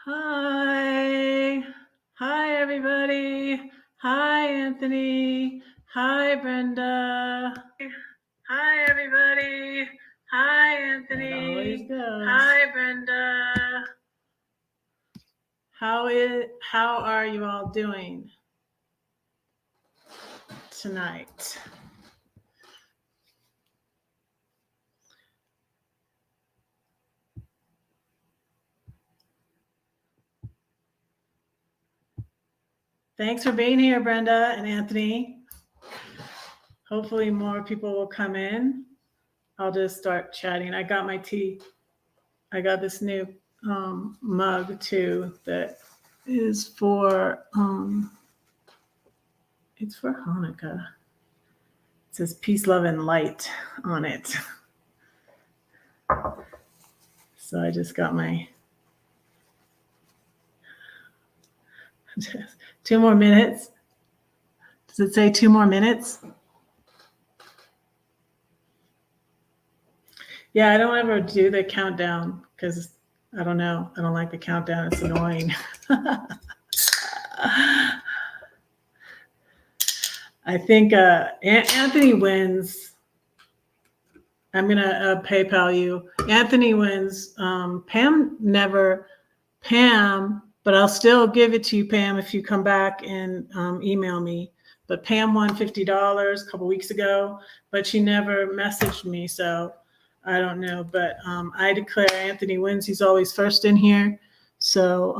Hi. Hi, everybody. Hi, Anthony. Hi, Brenda. Hi, everybody. Hi, Anthony. It always goes. Hi, Brenda. How are you all doing tonight? Thanks for being here, Brenda and Anthony. Hopefully more people will come in. I'll just start chatting. I got my tea. I got this new mug too that is for it's for Hanukkah. It says peace, love, and light on it. So I just got my 2 more minutes. Does it say 2 more minutes? Yeah, I don't ever do the countdown because I don't know. I don't like the countdown. It's annoying. I think Anthony wins. I'm going to PayPal you. Anthony wins. Pam, but I'll still give it to you, Pam, if you come back and email me. But Pam won $50 a couple weeks ago, but she never messaged me. So I don't know. But I declare Anthony wins. He's always first in here. So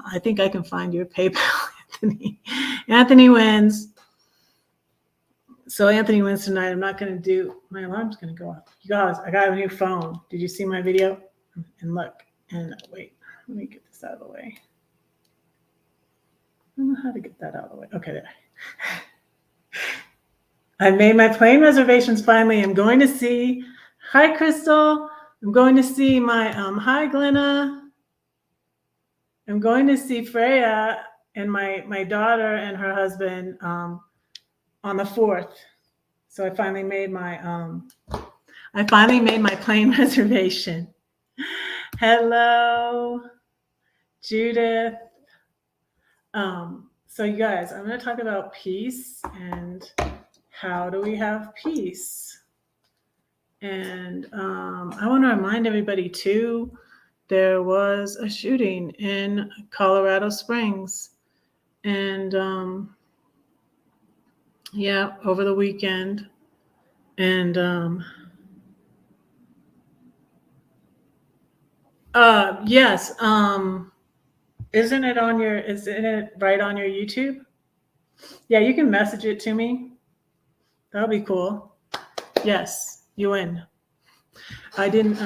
I think I can find your PayPal, Anthony. Anthony wins. So Anthony wins tonight. I'm not going to do, my alarm's going to go off. You guys, I got a new phone. Did you see my video? And look, and wait, let me get this out of the way. I don't know how to get that out of the way. Okay, there. I made my plane reservations finally. I'm going to see, hi, Crystal. I'm going to see my, hi, Glenna. I'm going to see Freya and my daughter and her husband on the 4th. So I finally made my plane reservation. Hello, Judith. So you guys, I'm going to talk about peace and how do we have peace? And I want to remind everybody too, there was a shooting in Colorado Springs. And yeah, over the weekend. And yes, isn't it right on your YouTube? Yeah, you can message it to me. That'll be cool. Yes, you win. I didn't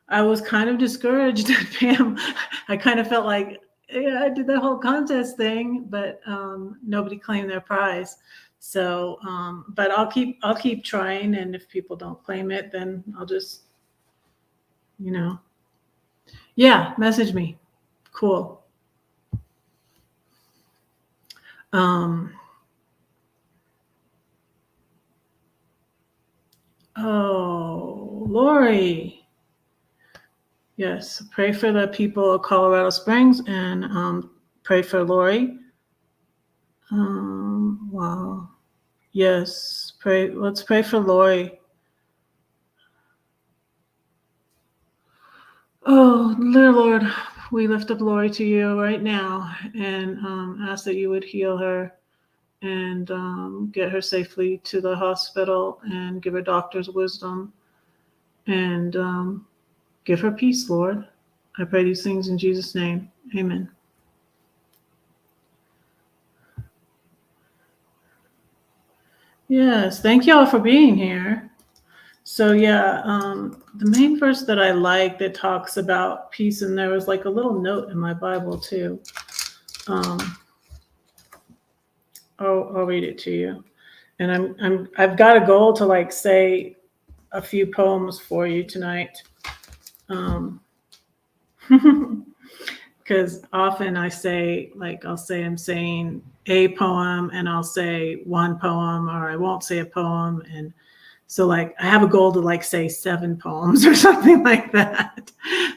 I was kind of discouraged at Pam. I kind of felt like, yeah, I did the whole contest thing, but nobody claimed their prize. So, but I'll keep trying, and if people don't claim it, then I'll just, yeah, message me. Cool. Oh, Lori. Yes, pray for the people of Colorado Springs and pray for Lori. Wow. Yes, let's pray for Lori. Oh, dear Lord, we lift up Lori to you right now and ask that you would heal her and get her safely to the hospital and give her doctor's wisdom and give her peace, Lord. I pray these things in Jesus' name. Amen. Yes, thank you all for being here. So yeah, the main verse that I like that talks about peace, and there was like a little note in my Bible too. I'll read it to you. And I've got a goal to like say a few poems for you tonight. Because often I say, like, I'll say I'm saying a poem and I'll say one poem, or I won't say a poem. And So like I have a goal to like say 7 poems or something like that,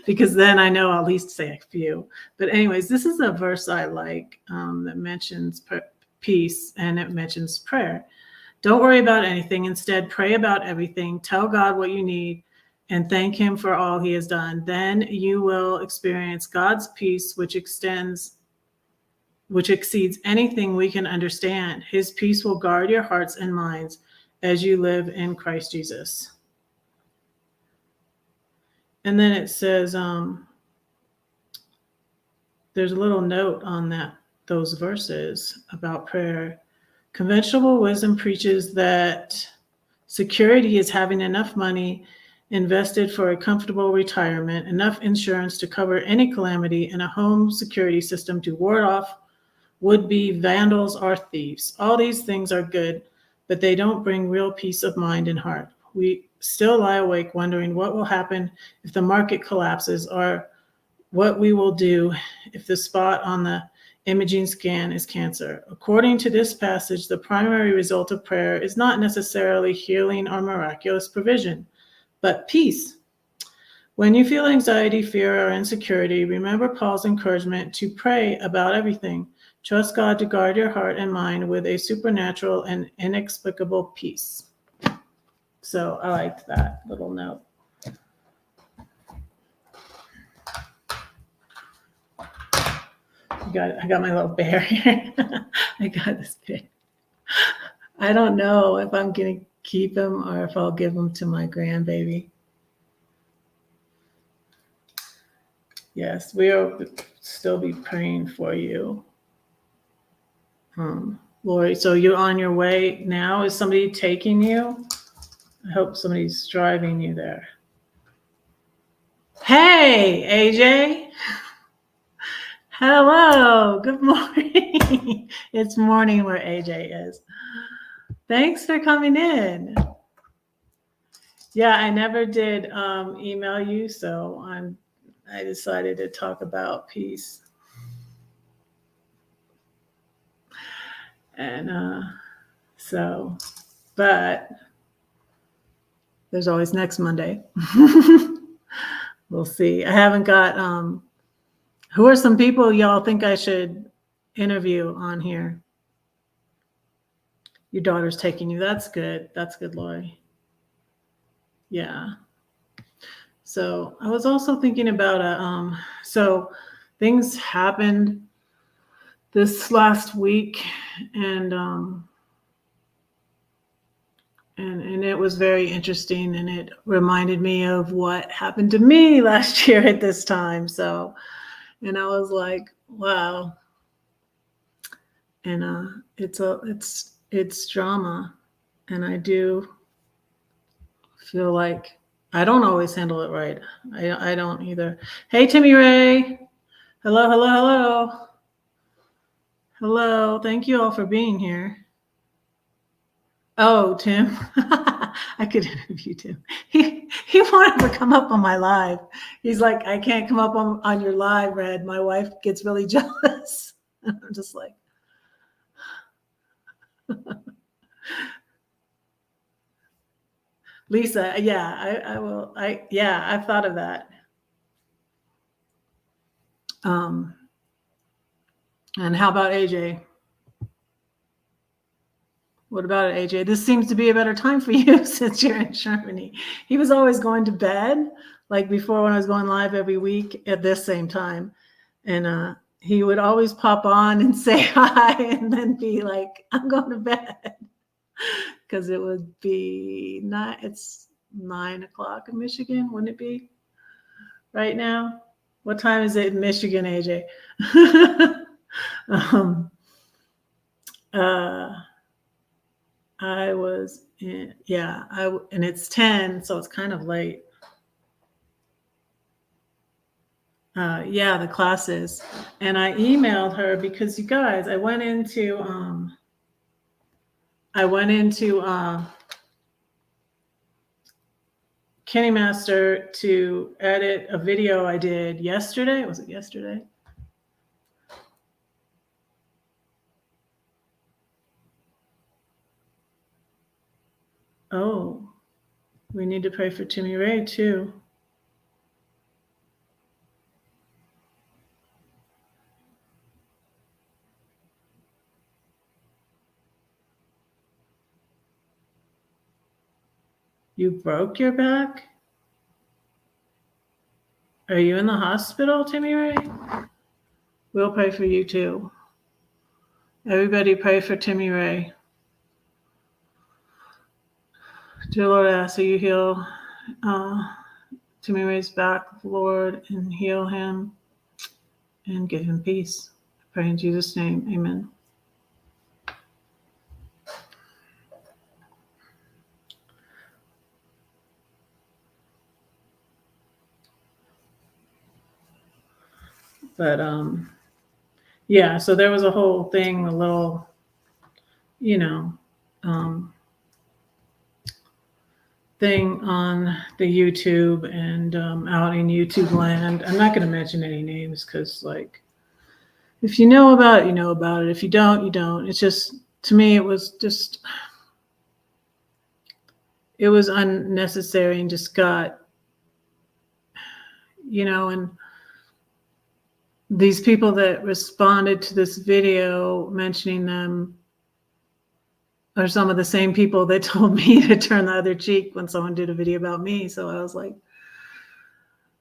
because then I know I'll at least say a few. But anyways, this is a verse I like that mentions peace, and it mentions prayer. Don't worry about anything. Instead, pray about everything. Tell God what you need and thank him for all he has done. Then you will experience God's peace, which exceeds anything we can understand. His peace will guard your hearts and minds as you live in Christ Jesus. And then it says, there's a little note on those verses about prayer. Conventional wisdom preaches that security is having enough money invested for a comfortable retirement, enough insurance to cover any calamity, and a home security system to ward off would-be vandals or thieves. All these things are good, but they don't bring real peace of mind and heart. We still lie awake wondering what will happen if the market collapses, or what we will do if the spot on the imaging scan is cancer. According to this passage, the primary result of prayer is not necessarily healing or miraculous provision, but peace. When you feel anxiety, fear, or insecurity, remember Paul's encouragement to pray about everything. Trust God to guard your heart and mind with a supernatural and inexplicable peace. So I liked that little note. I got my little bear here. I got this bear. I don't know if I'm going to keep him or if I'll give him to my grandbaby. Yes, we'll still be praying for you. Lori, so you're on your way now? Is somebody taking you? I hope somebody's driving you there. Hey, AJ. Hello, good morning. It's morning where AJ is. Thanks for coming in. Yeah, I never did email you, so I decided to talk about peace. And but there's always next Monday. We'll see. I haven't got who are some people y'all think I should interview on here? Your daughter's taking you. That's good. That's good, Lori. Yeah. So I was also thinking about so things happened this last week, and it was very interesting, and it reminded me of what happened to me last year at this time. So, and I was like, wow. And it's drama, and I do feel like I don't always handle it right. I don't either. Hey, Timmy Ray. Hello, hello, hello. Hello. Thank you all for being here. Oh, Tim. I could interview Tim. He wanted to come up on my live. He's like, I can't come up on your live, Red. My wife gets really jealous. I'm just like, Lisa, yeah, I will. I've thought of that. And how about AJ? What about it, AJ? This seems to be a better time for you since you're in Germany. He was always going to bed, like before when I was going live every week at this same time. And he would always pop on and say hi and then be like, I'm going to bed. Because it would be it's 9 o'clock in Michigan, wouldn't it be? Right now? What time is it in Michigan, AJ? I was in, and it's 10, so it's kind of late. The classes. And I emailed her because you guys, I went into KineMaster to edit a video I did yesterday. Was it yesterday? Oh, We need to pray for Timmy Ray too. You broke your back? Are you in the hospital, Timmy Ray? We'll pray for you too. Everybody pray for Timmy Ray. Dear Lord, I ask that you heal Timmy Ray's back, Lord, and heal him and give him peace. I pray in Jesus' name, amen. But yeah, so there was a whole thing, a little, thing on the YouTube and out in YouTube land. I'm not going to mention any names because, like, if you know about it, you know about it. If you don't, you don't. It's just, to me, it was unnecessary and just got, and these people that responded to this video mentioning them are some of the same people that told me to turn the other cheek when someone did a video about me. So I was like,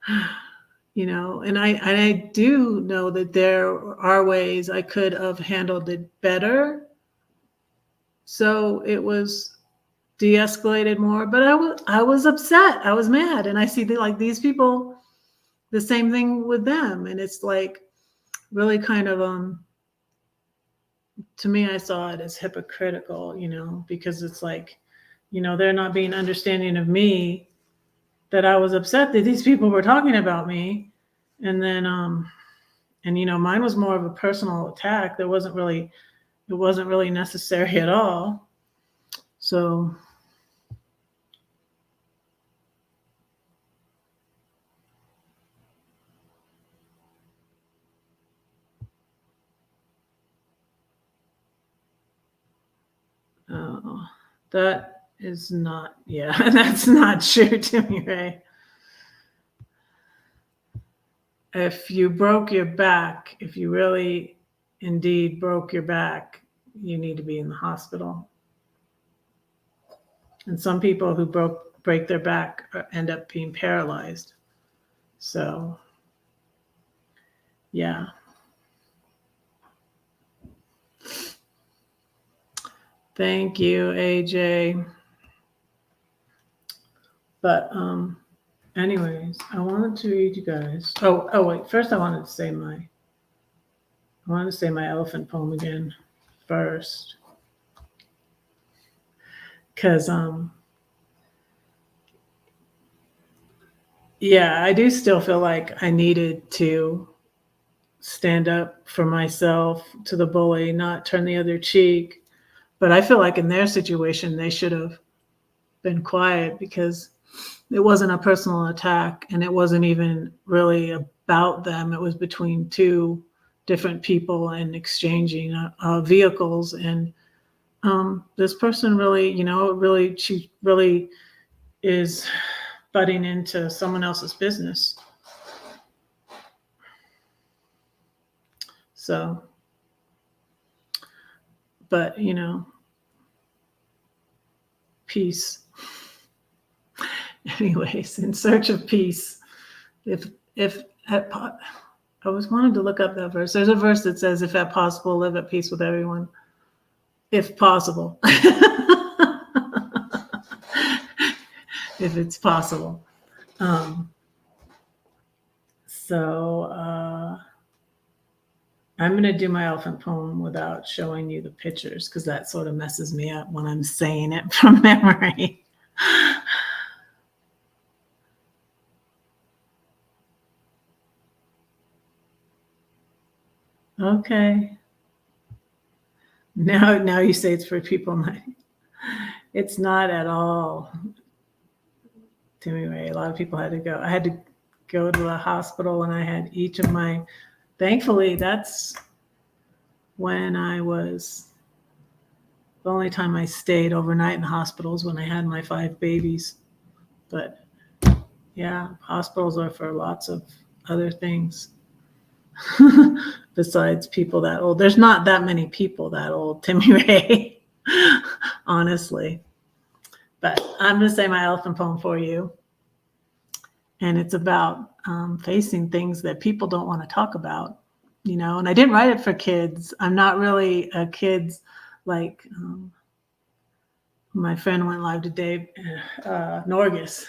and I do know that there are ways I could have handled it better. So it was de-escalated more, but I was upset. I was mad. And I see that, these people, the same thing with them. And it's like really kind of, to me, I saw it as hypocritical, because it's like, they're not being understanding of me, that I was upset that these people were talking about me. And then, mine was more of a personal attack. It wasn't really necessary at all. So, that is not, that's not true, Timmy Ray. If you broke your back, if you really indeed broke your back, you need to be in the hospital. And some people who break their back end up being paralyzed. So, yeah. Thank you, AJ. But anyways, I wanted to read you guys. Oh wait, first I wanted to say my elephant poem again first. Cause I do still feel like I needed to stand up for myself to the bully, not turn the other cheek. But I feel like in their situation, they should have been quiet because it wasn't a personal attack and it wasn't even really about them. It was between two different people and exchanging vehicles. And this person really, she really is butting into someone else's business. So, but peace. Anyways, in search of peace. If I was wanting to look up that verse. There's a verse that says, if at possible, live at peace with everyone. If possible. If it's possible. So I'm going to do my elephant poem without showing you the pictures because that sort of messes me up when I'm saying it from memory. Okay. Now you say it's for people. It's not at all. Timmy Ray, a lot of people had to go. I had to go to the hospital and I had each of my, thankfully, that's when the only time I stayed overnight in hospitals when I had my 5 babies. But yeah, hospitals are for lots of other things besides people that old. There's not that many people that old, Timmy Ray, honestly. But I'm going to say my elephant poem for you. And it's about facing things that people don't want to talk about, you know. And I didn't write it for kids. I'm not really a kid's, like my friend went live today, Norgis.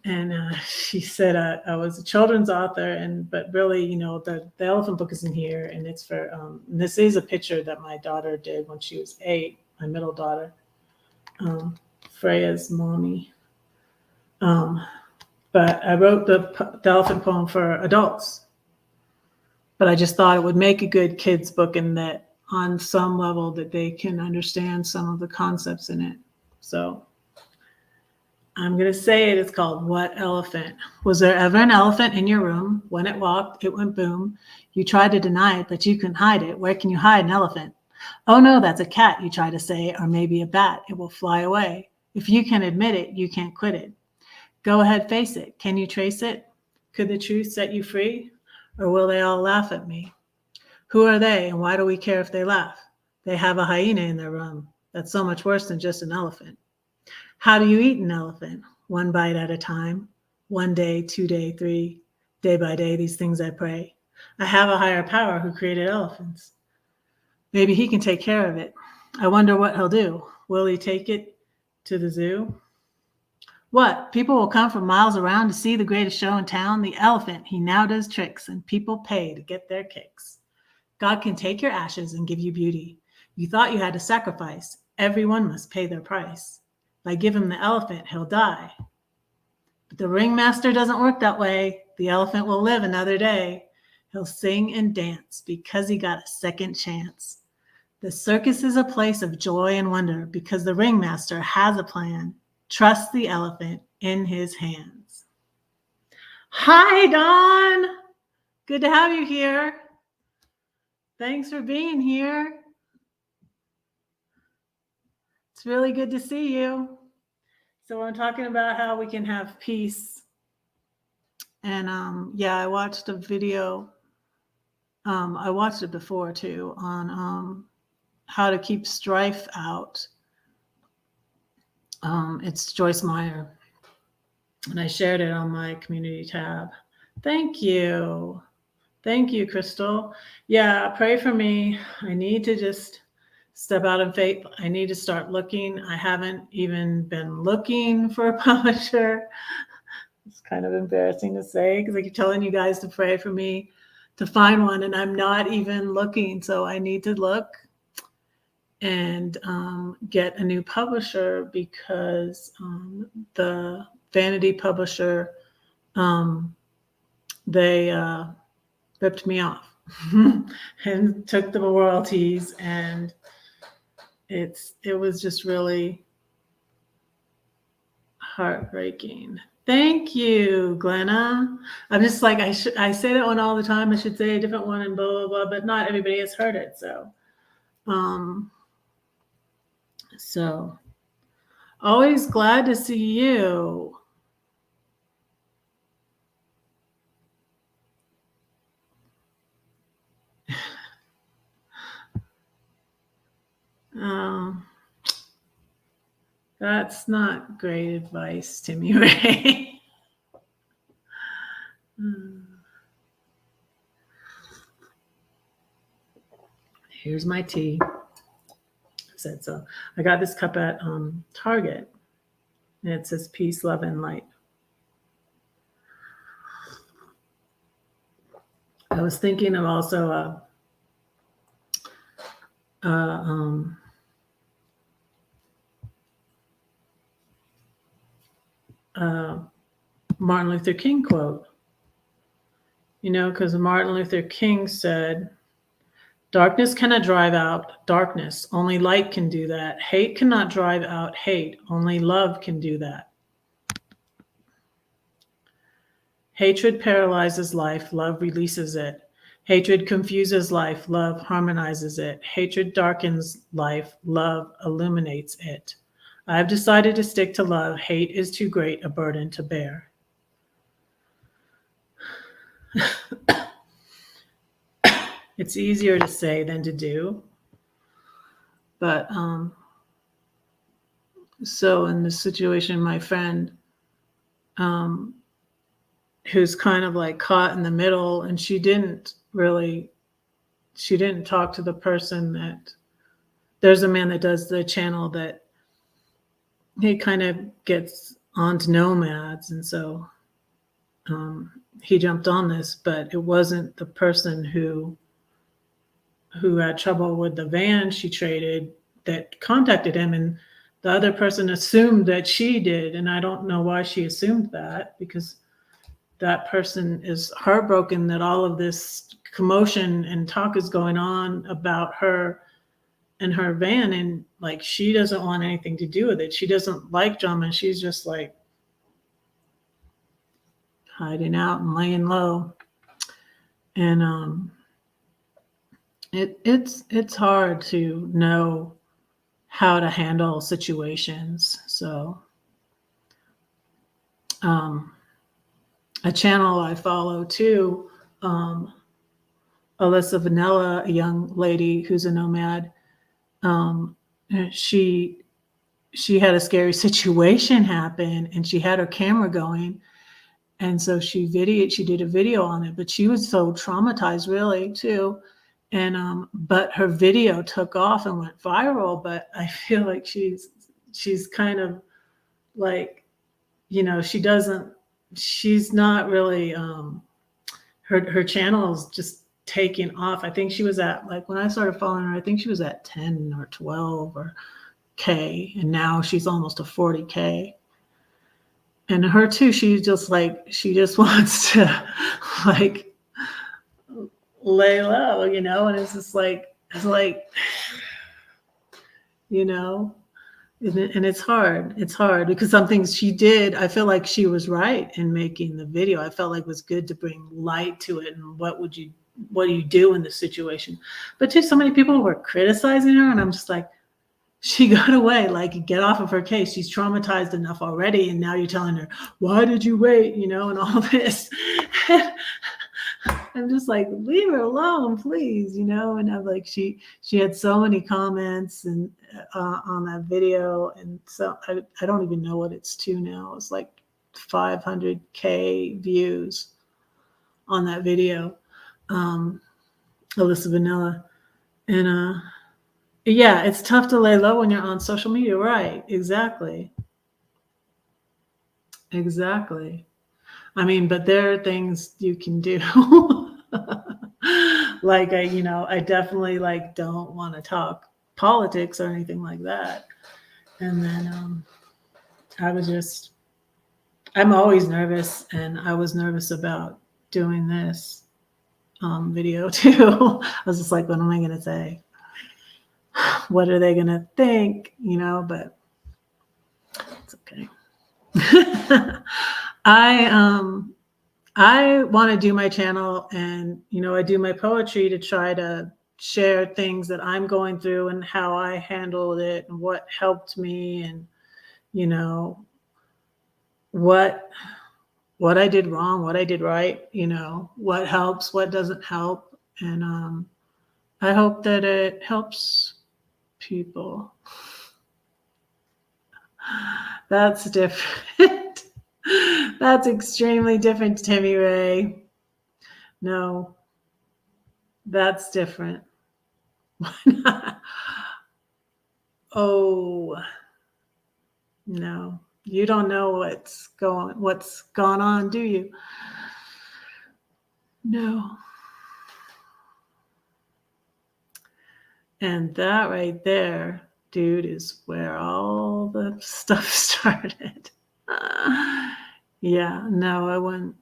And she said I was a children's author, but really, you know, the elephant book is in here, and it's for, this is a picture that my daughter did when she was 8, my middle daughter, Freya's mommy. But I wrote the elephant poem for adults, but I just thought it would make a good kids book, and that on some level that they can understand some of the concepts in it. So I'm going to say it. It's called What Elephant? Was there ever an elephant in your room? When it walked, it went boom. You tried to deny it, but you couldn't hide it. Where can you hide an elephant? Oh no, that's a cat, you try to say, or maybe a bat. It will fly away. If you can admit it, you can't quit it. Go ahead, face it. Can you trace it? Could the truth set you free? Or will they all laugh at me? Who are they, and why do we care if they laugh? They have a hyena in their room. That's so much worse than just an elephant. How do you eat an elephant? One bite at a time. 1 day, 2 day, 3, day by day, these things I pray. I have a higher power who created elephants. Maybe he can take care of it. I wonder what he'll do. Will he take it to the zoo? What? People will come from miles around to see the greatest show in town, the elephant. He now does tricks, and people pay to get their kicks. God can take your ashes and give you beauty. You thought you had to sacrifice. Everyone must pay their price. If I give him the elephant, he'll die. But the ringmaster doesn't work that way. The elephant will live another day. He'll sing and dance because he got a second chance. The circus is a place of joy and wonder because the ringmaster has a plan. Trust the elephant in his hands. Hi, Dawn. Good to have you here. Thanks for being here. It's really good to see you. So I'm talking about how we can have peace. And yeah, I watched a video. I watched it before too on how to keep strife out. It's Joyce Meyer, and I shared it on my community tab. Thank you. Thank you, Crystal. Yeah, pray for me. I need to just step out in faith. I need to start looking. I haven't even been looking for a publisher. It's kind of embarrassing to say because I keep telling you guys to pray for me to find one, and I'm not even looking. So I need to look and get a new publisher because the vanity publisher, they ripped me off and took the royalties, and it was just really heartbreaking. Thank you, Glenna. I'm just like, I say that one all the time. I should say a different one and blah, blah, blah, but not everybody has heard it. So always glad to see you. That's not great advice, Timmy Ray. Here's my tea. Said so. I got this cup at Target, and it says peace, love, and light. I was thinking of also Martin Luther King quote. You know, because Martin Luther King said, darkness cannot drive out darkness. Only light can do that. Hate cannot drive out hate. Only love can do that. Hatred paralyzes life. Love releases it. Hatred confuses life. Love harmonizes it. Hatred darkens life. Love illuminates it. I've decided to stick to love. Hate is too great a burden to bear. It's easier to say than to do. But so in this situation, my friend, who's kind of like caught in the middle, and she didn't talk to the person that, there's a man that does the channel that he kind of gets onto nomads, and so he jumped on this, but it wasn't the person who had trouble with the van she traded that contacted him, and the other person assumed that she did, and I don't know why she assumed that, because that person is heartbroken that all of this commotion and talk is going on about her and her van, and like she doesn't want anything to do with it. She doesn't like drama. She's just like hiding out and laying low. And it's hard to know how to handle situations. So a channel I follow too, Alyssa Vanilla, a young lady who's a nomad, she had a scary situation happen, and she had her camera going, and so she did a video on it, but she was so traumatized really too, and but her video took off and went viral. But I feel like she's kind of like, she's not really her channel is just taking off. I think she was at, like, when I started following her, I think she was at 10 or 12 or K, and now she's almost a 40K. And her too, she just wants to like lay low, and it's just like, and it's hard. It's hard because some things she did, I feel like she was right in making the video. I felt like it was good to bring light to it, and what do you do in this situation? But too, so many people were criticizing her, and I'm just like, she got away. Like, get off of her case. She's traumatized enough already, and now you're telling her, why did you wait? And all this. I'm just like, leave her alone, please. And I'm like, she had so many comments and on that video, and so I don't even know what it's to now. It's like 500K views on that video, Alyssa Vanilla, and yeah, it's tough to lay low when you're on social media, right? Exactly. I mean, but there are things you can do. Like, I definitely don't want to talk politics or anything like that. And then I'm always nervous, and I was nervous about doing this video too. I was just like, what am I going to say? What are they going to think? But it's okay. I want to do my channel, and I do my poetry to try to share things that I'm going through and how I handled it and what helped me, and what I did wrong, what I did right, what helps, what doesn't help, and I hope that it helps people. That's different. That's extremely different, Timmy Ray. No, that's different. Oh, no, you don't know what's gone on, do you? No. And that right there, dude, is where all the stuff started. Yeah, no, I wouldn't.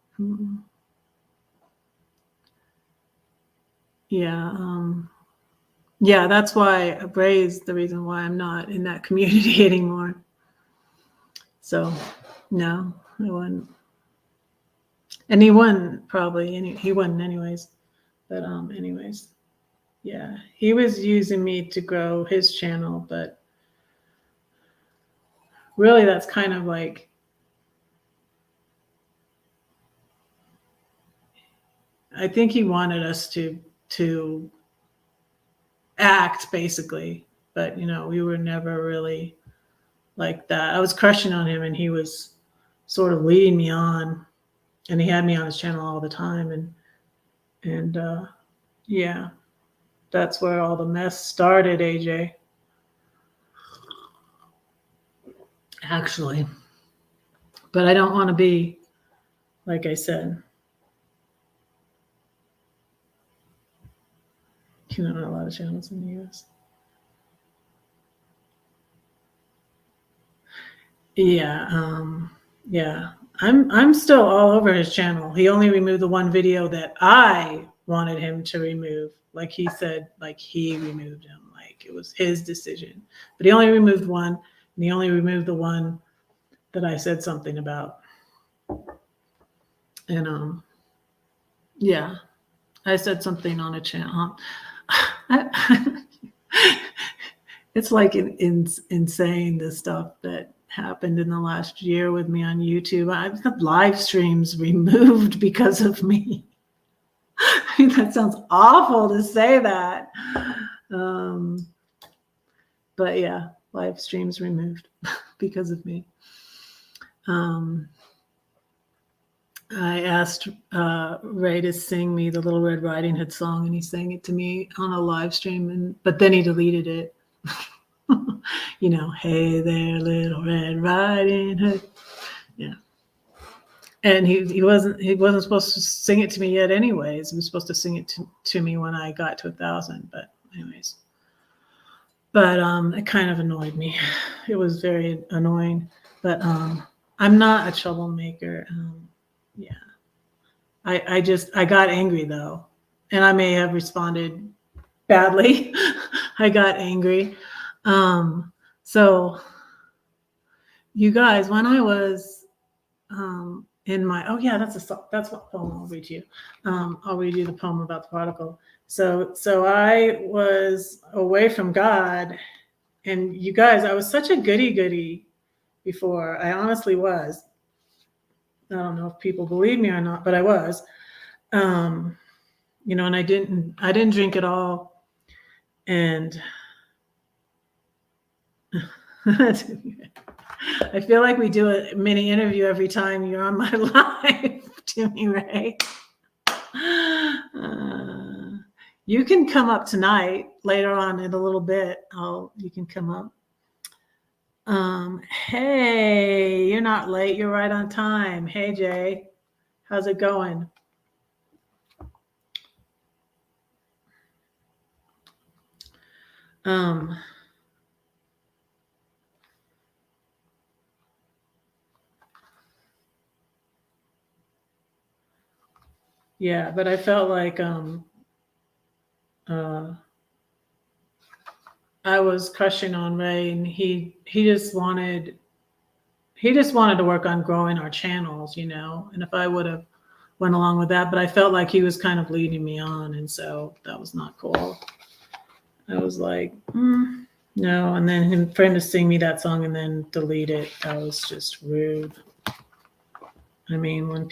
Yeah, that's why Bray's the reason why I'm not in that community anymore. So, no, I wouldn't. And he wouldn't probably. He wouldn't anyways. But anyways, yeah, he was using me to grow his channel, but really, that's kind of like, I think he wanted us to act basically, but we were never really like that. I was crushing on him, and he was sort of leading me on, and he had me on his channel all the time, and yeah, that's where all the mess started, AJ. Actually, but I don't want to be, like I said, not a lot of channels in the US. Yeah, I'm still all over his channel. He only removed the one video that I wanted him to remove. Like he said, like he removed him, like it was his decision. But he only removed one, and he only removed the one that I said something about. And yeah, I said something on a channel. It's like insane, the stuff that happened in the last year with me on YouTube. I've had live streams removed because of me. I mean, that sounds awful to say that. But yeah, live streams removed because of me. I asked Ray to sing me the Little Red Riding Hood song, and he sang it to me on a live stream, but then he deleted it. Hey there, Little Red Riding Hood. Yeah. And he wasn't supposed to sing it to me yet anyways. He was supposed to sing it to me when I got to 1,000, but anyways. But it kind of annoyed me. It was very annoying. But I'm not a troublemaker. Yeah. I got angry though, and I may have responded badly. I got angry. So you guys, when I was in my, that's what poem I'll read you. I'll read you the poem about the prodigal. So I was away from God, and you guys, I was such a goody before. I honestly was. I don't know if people believe me or not, but I was. And I didn't drink at all, and I feel like we do a mini interview every time you're on my live, Jimmy Ray. You can come up tonight later on in a little bit. You can come up. Hey, you're not late. You're right on time. Hey, Jay, how's it going? Yeah, but I felt like I was crushing on Ray, and he just wanted to work on growing our channels, and if I would have went along with that, but I felt like he was kind of leading me on, and so that was not cool. I was like, no, and then for him to sing me that song and then delete it, that was just rude. I mean, when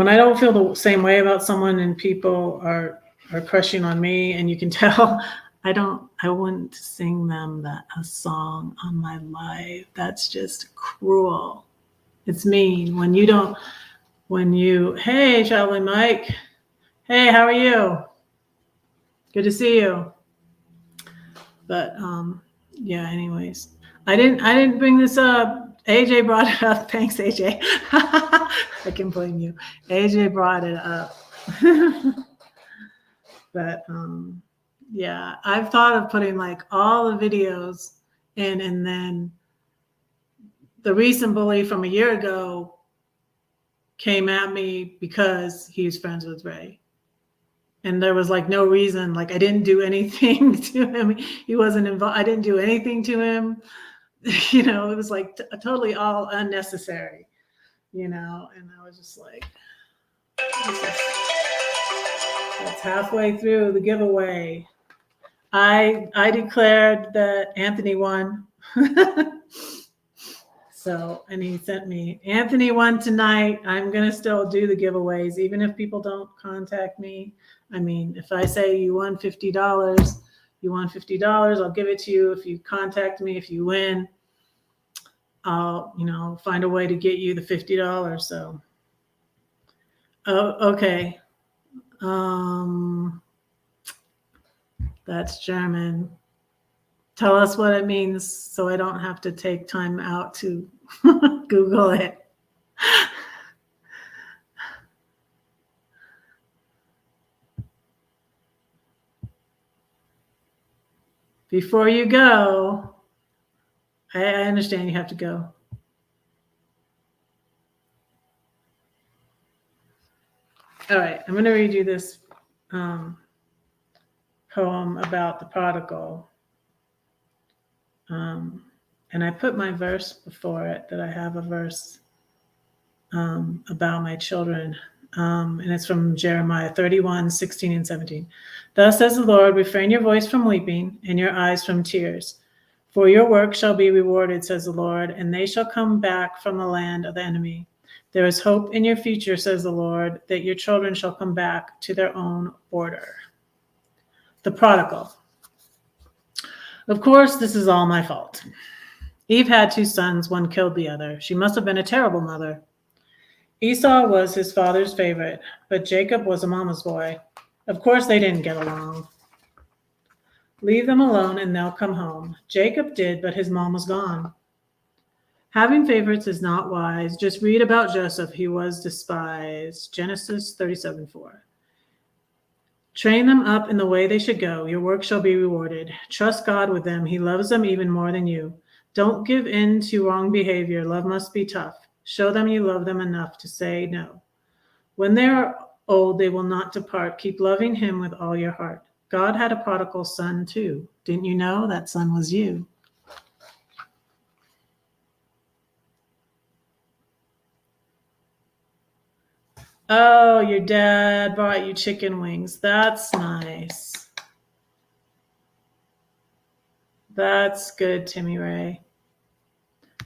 I don't feel the same way about someone and people are crushing on me, and you can tell, I wouldn't sing them a song on my live. That's just cruel. It's mean hey, Traveling Mike. Hey, how are you? Good to see you. But yeah, anyways, I didn't bring this up. AJ brought it up. Thanks, AJ. I can blame you. AJ brought it up. But yeah, I've thought of putting like all the videos in, and then the recent bully from a year ago came at me because he's friends with Ray. And there was like no reason, like I didn't do anything to him. He wasn't involved. I didn't do anything to him. It was like totally all unnecessary, and I was just like, that's halfway through the giveaway. I declared that Anthony won. So, and he sent me, Anthony won tonight. I'm going to still do the giveaways, even if people don't contact me. I mean, if I say you won $50, you won $50, I'll give it to you. If you contact me, if you win, I'll, find a way to get you the $50. So, oh, okay. That's German. Tell us what it means so I don't have to take time out to Google it. Before you go, I understand you have to go. All right, I'm going to read you this poem about the prodigal. And I put my verse before it, that I have a verse about my children. And it's from Jeremiah 31, 16 and 17. Thus says the Lord, refrain your voice from weeping and your eyes from tears. For your work shall be rewarded, says the Lord, and they shall come back from the land of the enemy. There is hope in your future, says the Lord, that your children shall come back to their own border. The prodigal. Of course, this is all my fault. Eve had 2 sons, one killed the other. She must have been a terrible mother. Esau was his father's favorite, but Jacob was a mama's boy. Of course, they didn't get along. Leave them alone and they'll come home. Jacob did, but his mom was gone. Having favorites is not wise. Just read about Joseph. He was despised. Genesis 37:4. Train them up in the way they should go. Your work shall be rewarded. Trust God with them. He loves them even more than you. Don't give in to wrong behavior. Love must be tough. Show them you love them enough to say no. When they are old, they will not depart. Keep loving him with all your heart. God had a prodigal son too. Didn't you know that son was you? Oh, your dad brought you chicken wings. That's nice. That's good, Timmy Ray.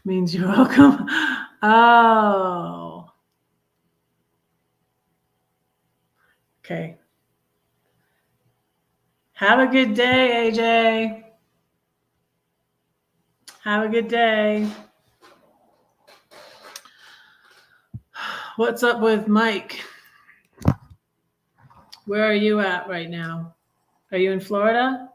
Means you're welcome. Oh. Okay. Have a good day, AJ. Have a good day. What's up with Mike? Where are you at right now? Are you in Florida?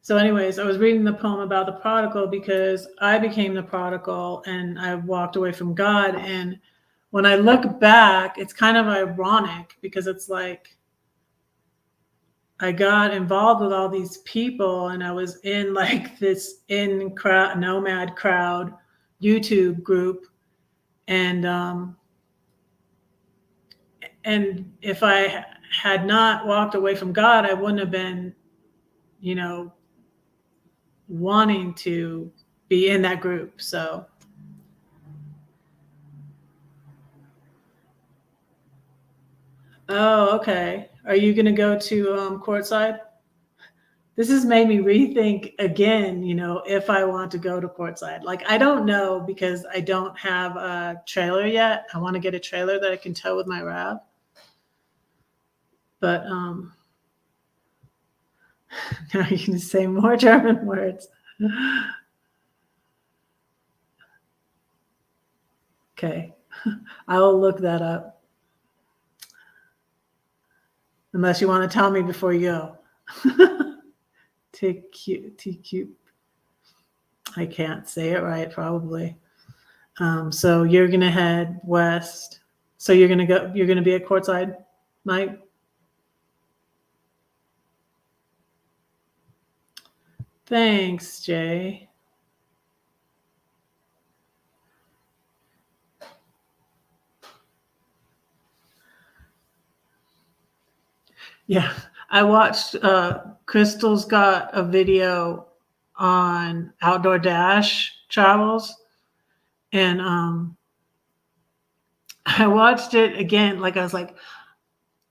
So anyways, I was reading the poem about the prodigal because I became the prodigal and I walked away from God. And when I look back, it's kind of ironic because it's like I got involved with all these people and I was in like this nomad crowd YouTube group. And if I had not walked away from God, I wouldn't have been, wanting to be in that group. So okay. Are you going to go to courtside? This has made me rethink again, if I want to go to courtside. Like, I don't know because I don't have a trailer yet. I want to get a trailer that I can tow with my RAV. But now you can say more German words. Okay. I will look that up. Unless you want to tell me before you go. TQ. I can't say it right, probably. So you're going to head west. So you're going to be at courtside, Mike? Thanks, Jay. Yeah, I watched Crystal's got a video on Outdoor Dash travels, and I watched it again. Like I was like,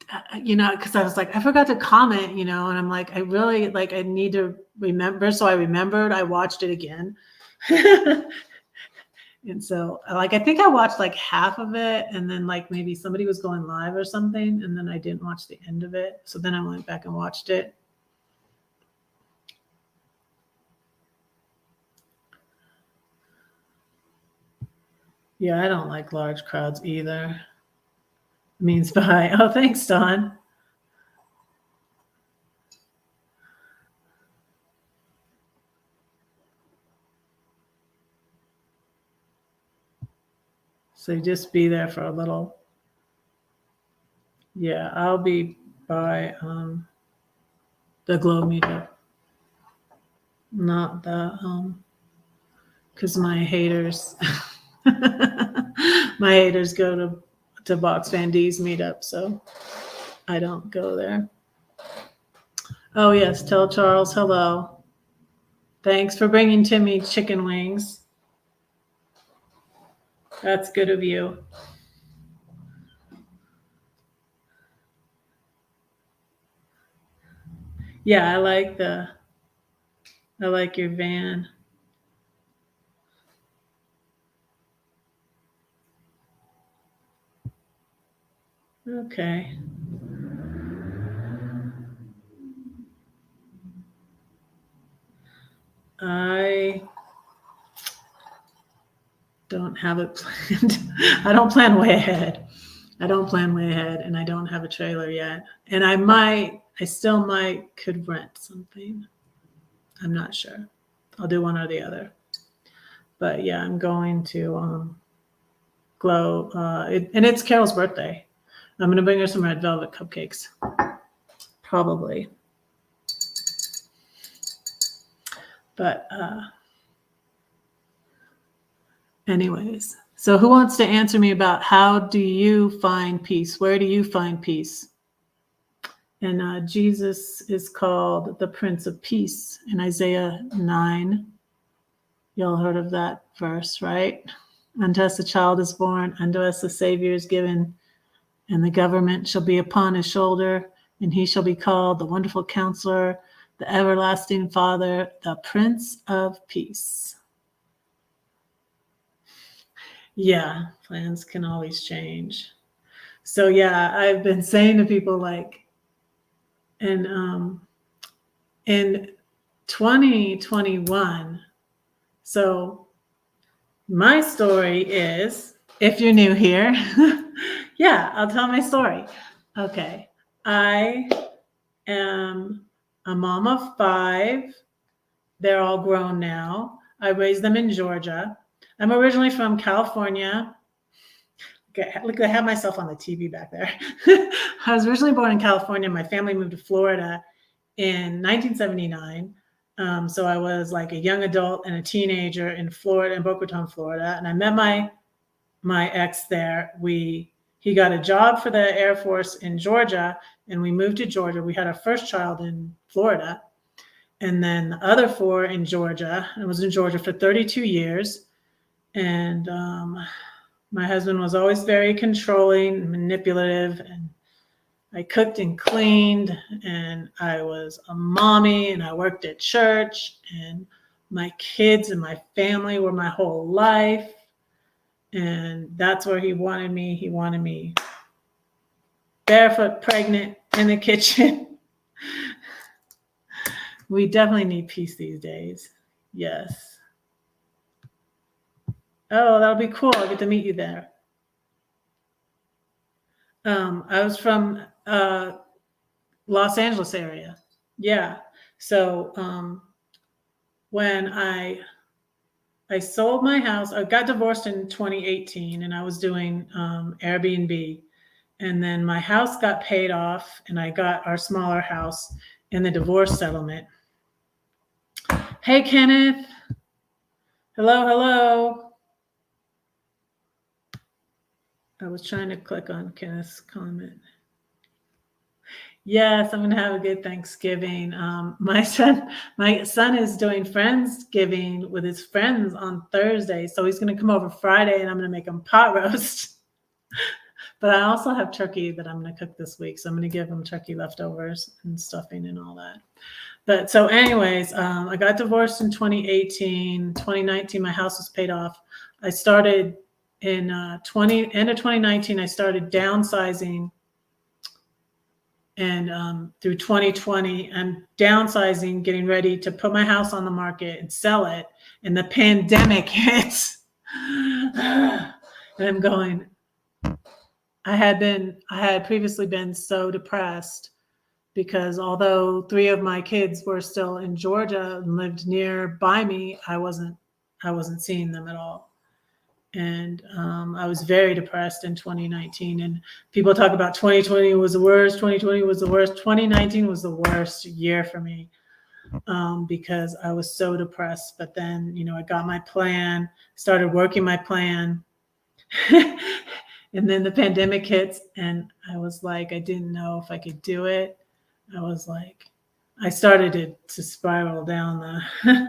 because I was like, I forgot to comment, and I'm like, I really like, I need to remember. So I remembered, I watched it again. And so like, I think I watched like half of it, and then like maybe somebody was going live or something, and then I didn't watch the end of it. So then I went back and watched it. Yeah, I don't like large crowds either. Means bye. Oh, thanks, Don. So just be there for a little. Yeah, I'll be by the Glow meetup. Not the because my haters go to Box Van D's meetup, so I don't go there. Oh yes, tell Charles hello. Thanks for bringing Timmy chicken wings. That's good of you. Yeah, I like your van. Okay. I don't have it planned. I don't plan way ahead. And I don't have a trailer yet. And I still could rent something. I'm not sure. I'll do one or the other. But yeah, I'm going to Glow. And it's Carol's birthday. I'm going to bring her some red velvet cupcakes. Probably. But anyways, so who wants to answer me about how do you find peace? Where do you find peace? And Jesus is called the Prince of Peace in Isaiah 9. Y'all heard of that verse, right? Unto us a child is born, unto us a Savior is given, and the government shall be upon his shoulder, and he shall be called the Wonderful Counselor, the Everlasting Father, the Prince of Peace. Yeah, plans can always change. So yeah, I've been saying to people like, and in 2021, so my story is, if you're new here, yeah, I'll tell my story. Okay, I am a mom of 5. They're all grown now. I raised them in Georgia. I'm originally from California. Okay, look, I have myself on the TV back there. I was originally born in California. My family moved to Florida in 1979. So I was like a young adult and a teenager in Florida, in Boca Raton, Florida. And I met my ex there. He got a job for the Air Force in Georgia, and we moved to Georgia. We had our first child in Florida, and then the other 4 in Georgia. I was in Georgia for 32 years. And my husband was always very controlling and manipulative, and I cooked and cleaned, and I was a mommy, and I worked at church, and my kids and my family were my whole life. And that's where he wanted me. He wanted me barefoot, pregnant, in the kitchen. We definitely need peace these days. Yes. Oh, that'll be cool. I'll get to meet you there. I was from Los Angeles area. Yeah. So when I sold my house, I got divorced in 2018, and I was doing Airbnb. And then my house got paid off, and I got our smaller house in the divorce settlement. Hey, Kenneth. Hello, hello. I was trying to click on Kenneth's comment. Yes, I'm going to have a good Thanksgiving. My son is doing Friendsgiving with his friends on Thursday. So he's going to come over Friday, and I'm going to make him pot roast But I also have turkey that I'm going to cook this week. So I'm going to give them turkey leftovers and stuffing and all that. But so anyways, I got divorced in 2018. 2019, my house was paid off. I started in end of 2019, I started downsizing. And through 2020, I'm downsizing, getting ready to put my house on the market and sell it. And the pandemic hits. And I'm going, I had previously been so depressed because although 3 of my kids were still in Georgia and lived nearby me, I wasn't seeing them at all. And I was very depressed in 2019. And people talk about 2020 was the worst. 2020 was the worst. 2019 was the worst year for me because I was so depressed. But then, I got my plan, started working my plan. And then the pandemic hits and I was like, I didn't know if I could do it. I was like, I started to spiral down the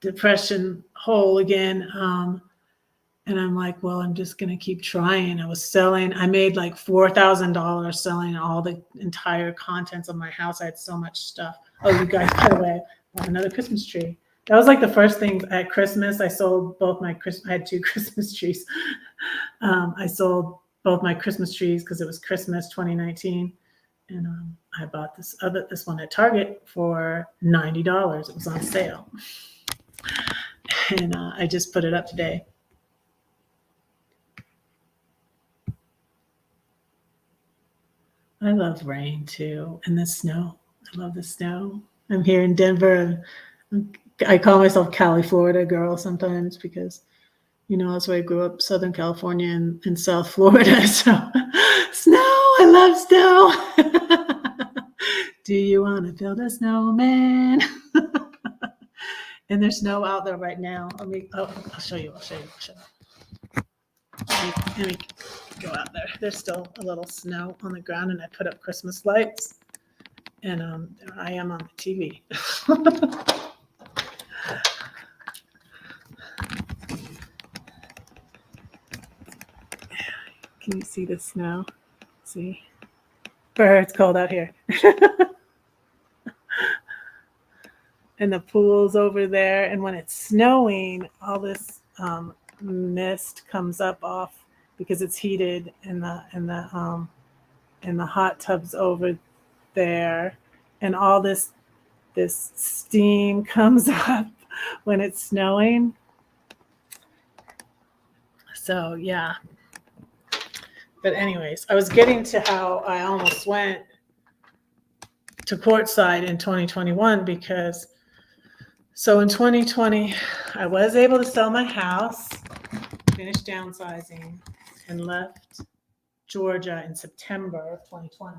depression hole again. And I'm like, well, I'm just going to keep trying. I made like $4,000 selling all the entire contents of my house. I had so much stuff. Oh, you guys, by the way, I bought another Christmas tree. That was like the first thing at Christmas. I sold both I had 2 Christmas trees. I sold both my Christmas trees because it was Christmas 2019. And I bought this one at Target for $90. It was on sale. And I just put it up today. I love rain too, and the snow. I love the snow. I'm here in Denver. I call myself Cali, Florida girl sometimes because, that's where I grew up, Southern California and South Florida. So snow, I love snow. Do you want to build a snowman? And there's snow out there right now. I'll show you. Let me go out there. There's still a little snow on the ground, and I put up Christmas lights. And there I am on the TV. Can you see the snow? See? It's cold out here. And the pool's over there. And when it's snowing, all this mist comes up off because it's heated in the hot tubs over there, and all this steam comes up when it's snowing. So yeah. But anyways, I was getting to how I almost went to courtside in 2021 because so in 2020 I was able to sell my house, finish downsizing, and left Georgia in September of 2020.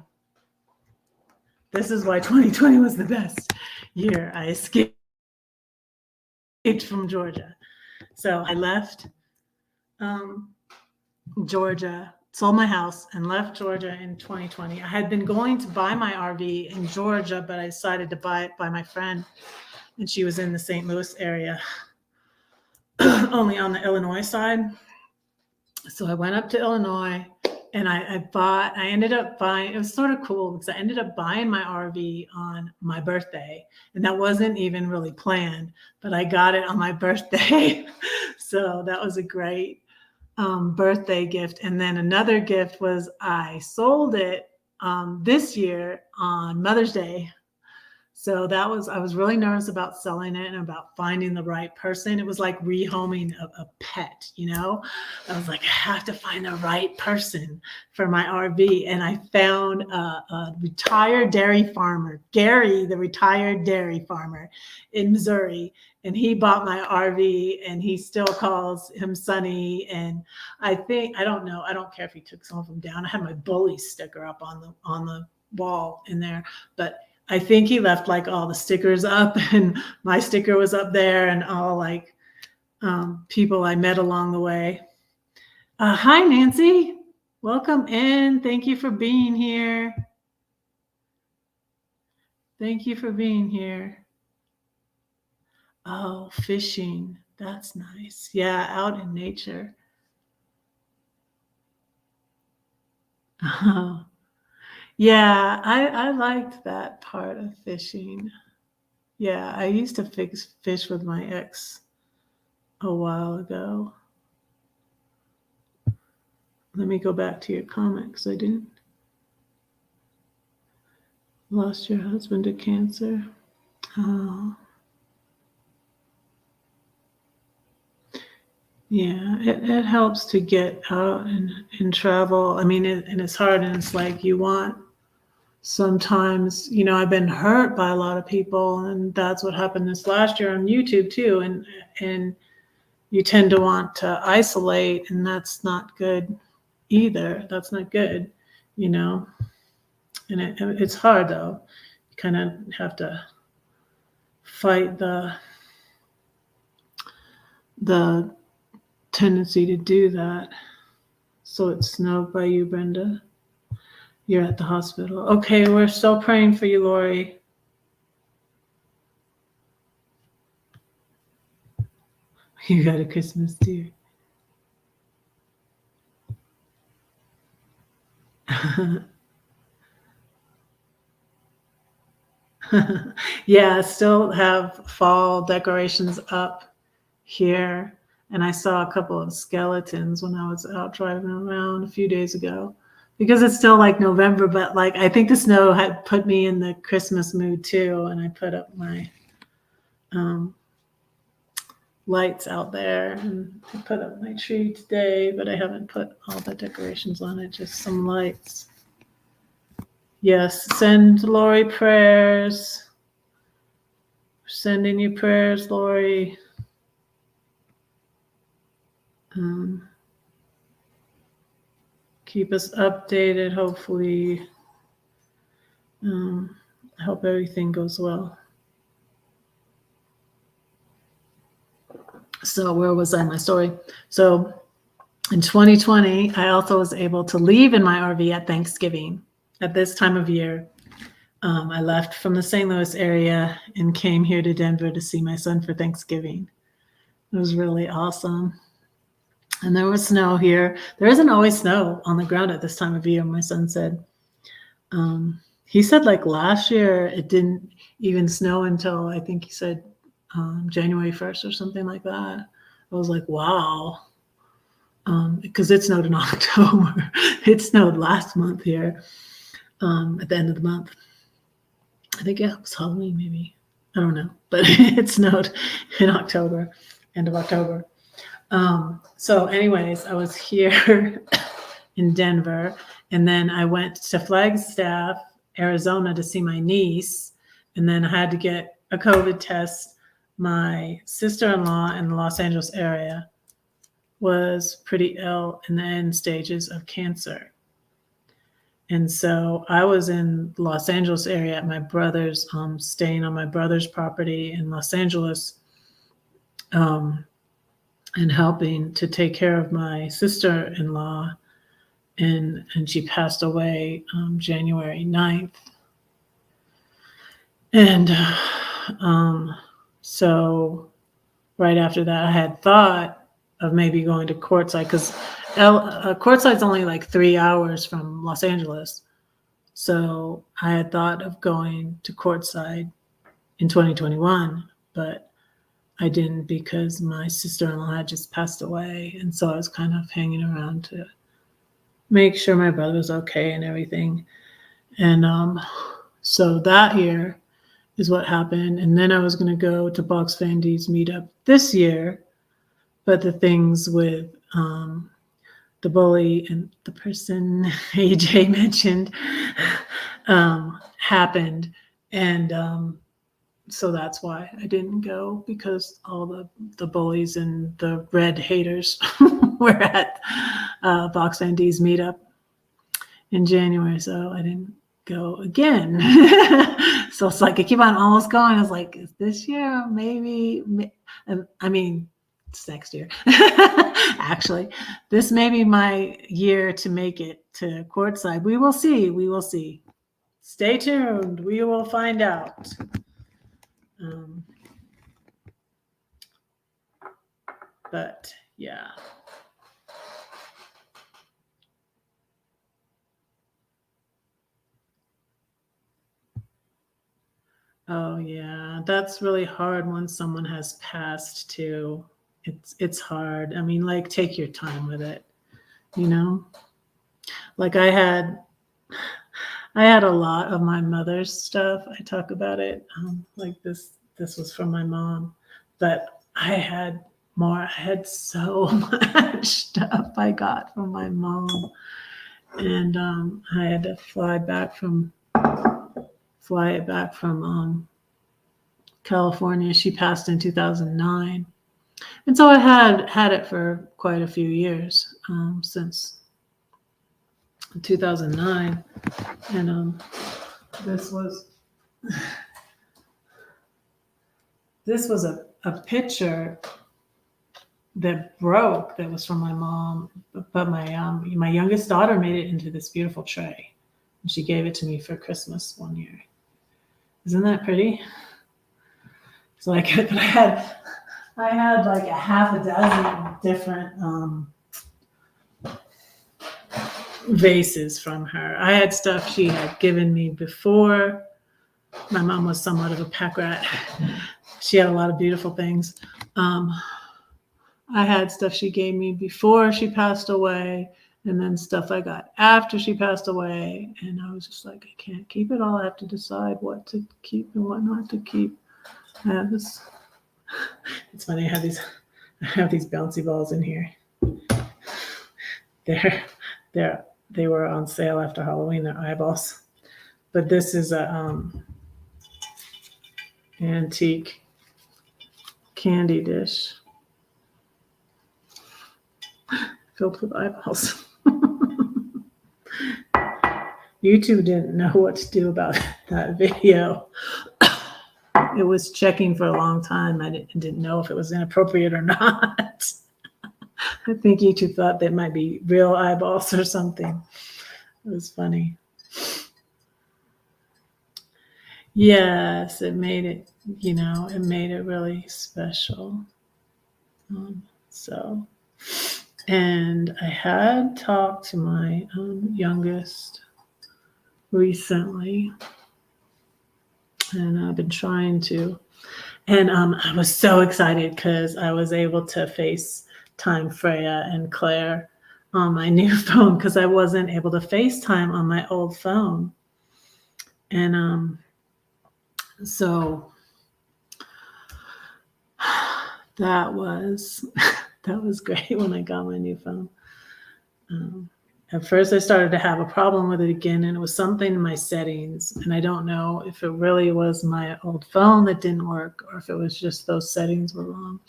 This is why 2020 was the best year. I escaped from Georgia. So I left Georgia, sold my house, and left Georgia in 2020. I had been going to buy my RV in Georgia, but I decided to buy it by my friend, and she was in the St. Louis area, only on the Illinois side. So I went up to Illinois. And I ended up buying, it was sort of cool because I ended up buying my RV on my birthday. And that wasn't even really planned, but I got it on my birthday. So that was a great birthday gift. And then another gift was I sold it this year on Mother's Day. So I was really nervous about selling it and about finding the right person. It was like rehoming a pet, I was like, I have to find the right person for my RV. And I found a retired dairy farmer, Gary, the retired dairy farmer in Missouri. And he bought my RV and he still calls him Sonny. And I don't know. I don't care if he took some of them down. I had my bully sticker up on the wall in there, but I think he left like all the stickers up, and my sticker was up there, and all like people I met along the way. Hi, Nancy. Welcome in. Thank you for being here. Thank you for being here. Oh, fishing. That's nice. Yeah, out in nature. Yeah, I liked that part of fishing. Yeah, I used to fish with my ex a while ago. Let me go back to your comment because I didn't. Lost your husband to cancer. Oh, yeah, it helps to get out and travel. I mean, and it's hard, and it's like you want sometimes, I've been hurt by a lot of people, and that's what happened this last year on YouTube too. And you tend to want to isolate, and that's not good either. That's not good, you know. And it's hard though. You kind of have to fight the tendency to do that. So it snowed by you, Brenda. You're at the hospital. Okay, we're still praying for you, Lori. You got a Christmas deer. Yeah, still have fall decorations up here. And I saw a couple of skeletons when I was out driving around a few days ago. Because it's still like November, but like I think the snow had put me in the Christmas mood too. And I put up my lights out there, and I put up my tree today, but I haven't put all the decorations on it, just some lights. Yes, send Lori prayers. Sending you prayers, Lori. Keep us updated, hopefully. I hope everything goes well. So where was I in my story? So in 2020, I also was able to leave in my RV at Thanksgiving. At this time of year, I left from the St. Louis area and came here to Denver to see my son for Thanksgiving. It was really awesome. And there was snow here. There isn't always snow on the ground at this time of year, my son said. He said like last year it didn't even snow until I think he said January 1st or something like that. I was like, wow. Because it snowed in October. It snowed last month here at the end of the month. I think it was Halloween maybe. I don't know. But it snowed in October, end of October. So anyways, I was here in Denver, and then I went to Flagstaff, Arizona to see my niece, and then I had to get a COVID test. My sister-in-law in the Los Angeles area was pretty ill in the end stages of cancer. And so I was in the Los Angeles area at my brother's, staying on my brother's property in Los Angeles, and helping to take care of my sister-in-law. And she passed away January 9th. And so right after that, I had thought of maybe going to Courtside, because Courtside's only like 3 hours from Los Angeles. So I had thought of going to Courtside in 2021, but I didn't because my sister-in-law had just passed away. And so I was kind of hanging around to make sure my brother was okay and everything. And so that year is what happened. And then I was going to go to Box Fan D's meetup this year, but the things with the bully and the person AJ mentioned happened. And so that's why I didn't go, because all the bullies and the red haters were at Box Fan D's meetup in January. So I didn't go again. So it's like I keep on almost going. I was like, is this year? Maybe. I mean, it's next year. Actually, this may be my year to make it to Courtside. We will see. We will see. Stay tuned. We will find out. But yeah. Oh yeah, that's really hard when someone has passed too. It's hard. I mean, like take your time with it, you know? Like I had a lot of my mother's stuff. I talk about it. Like this was from my mom, but I had more. I had so much stuff I got from my mom, and I had to fly it back from California. She passed in 2009, and so I had it for quite a few years since 2009, and this was this was a picture that broke that was from my mom, but my youngest daughter made it into this beautiful tray, and she gave it to me for Christmas one year. Isn't that pretty? So like, but I had like a half a dozen different vases from her. I had stuff she had given me before. My mom was somewhat of a pack rat. She had a lot of beautiful things. I had stuff she gave me before she passed away, and then stuff I got after she passed away. And I was just like, I can't keep it all. I have to decide what to keep and what not to keep. I have this. It's funny. I have these bouncy balls in here. They were on sale after Halloween. They're eyeballs, but this is a antique candy dish filled with eyeballs. YouTube didn't know what to do about that video. It was checking for a long time. I didn't know if it was inappropriate or not. I think YouTube thought they might be real eyeballs or something. It was funny. Yes, it made it, it made it really special. So, and I had talked to my youngest recently, and I've been trying to, and I was so excited because I was able to FaceTime Freya and Claire on my new phone because I wasn't able to FaceTime on my old phone. And so that was great when I got my new phone. At first I started to have a problem with it again, and it was something in my settings, and I don't know if it really was my old phone that didn't work or if it was just those settings were wrong.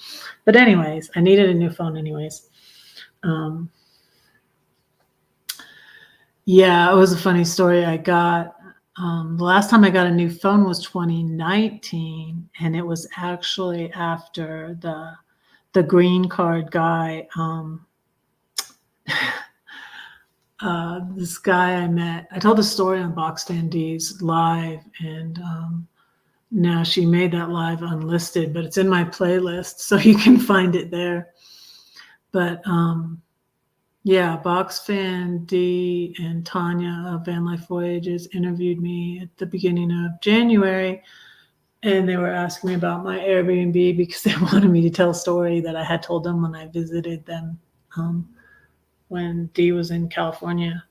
But anyways, I needed a new phone anyways. Yeah, it was a funny story. I got the last time I got a new phone was 2019, and it was actually after the green card guy. This guy I met, I told the story on Box D's live, and now she made that live unlisted, but it's in my playlist, so you can find it there. But yeah, Box Fan D and Tanya of Van Life Voyages interviewed me at the beginning of January, and they were asking me about my Airbnb because they wanted me to tell a story that I had told them when I visited them when Dee was in California.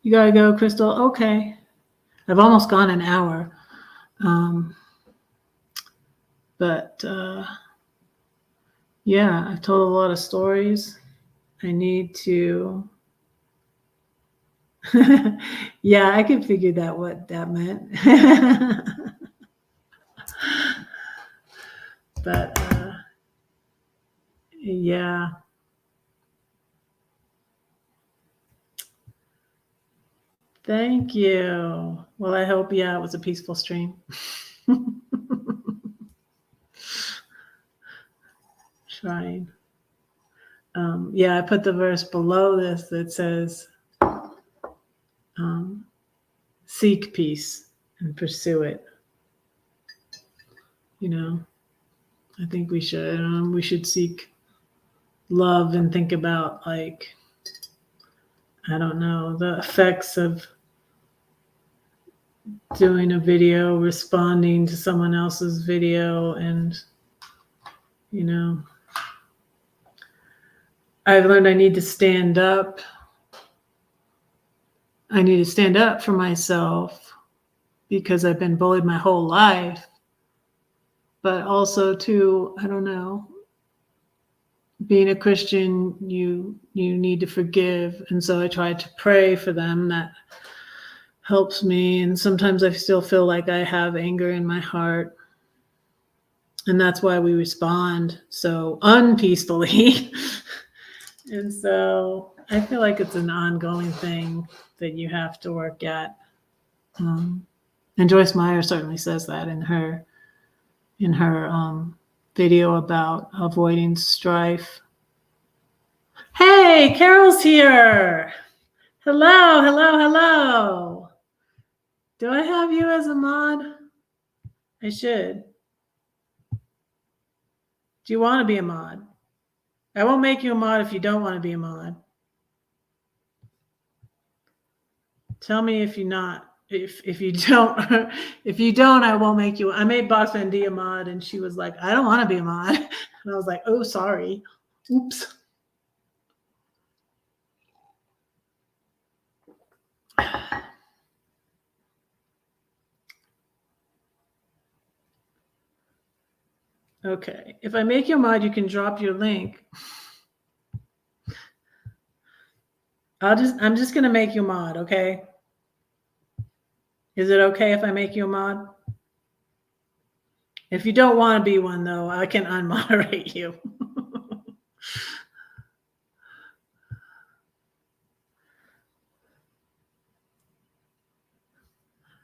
You gotta go, Crystal. Okay. I've almost gone an hour. But yeah, I've told a lot of stories. I need to. Yeah, I could figure that what that meant. But yeah. Thank you. Well, I hope, yeah, it was a peaceful stream. Trying. Yeah, I put the verse below this that says, seek peace and pursue it. I think we should seek love and think about, like, I don't know, the effects of doing a video, responding to someone else's video, and I've learned I need to stand up. I need to stand up for myself because I've been bullied my whole life. But also too, I don't know, being a Christian, you need to forgive. And so I try to pray for them. That helps me. And sometimes I still feel like I have anger in my heart. And that's why we respond so unpeacefully. And so I feel like it's an ongoing thing that you have to work at. And Joyce Meyer certainly says that in her video about avoiding strife. Hey, Carol's here. Hello, hello, hello. Do I have you as a mod? I should. Do you want to be a mod? I won't make you a mod if you don't want to be a mod. Tell me if you're not. If you don't, if you don't, I won't make you. I made Box Van D a mod, and she was like, "I don't want to be a mod," and I was like, "Oh, sorry, oops." Okay, if I make you a mod, you can drop your link. I'm just gonna make you a mod, okay? Is it okay if I make you a mod? If you don't want to be one, though, I can unmoderate you.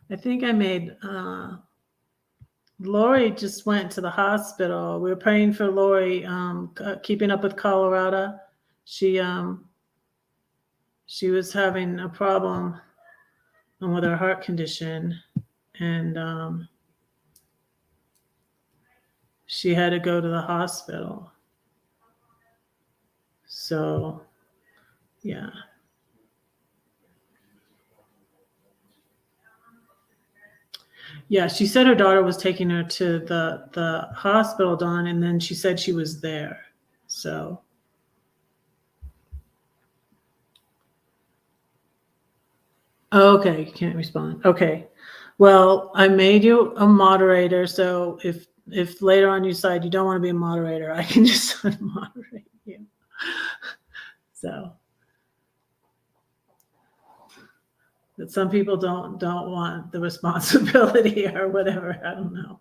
I think I made Lori just went to the hospital. We were praying for Lori, keeping up with Colorado. She was having a problem with her heart condition, and she had to go to the hospital. So, yeah. Yeah, she said her daughter was taking her to the hospital, Dawn, and then she said she was there. So, okay, you can't respond. Okay. Well, I made you a moderator, so if later on you decide you don't want to be a moderator, I can just unmoderate you. So, but some people don't want the responsibility or whatever. I don't know.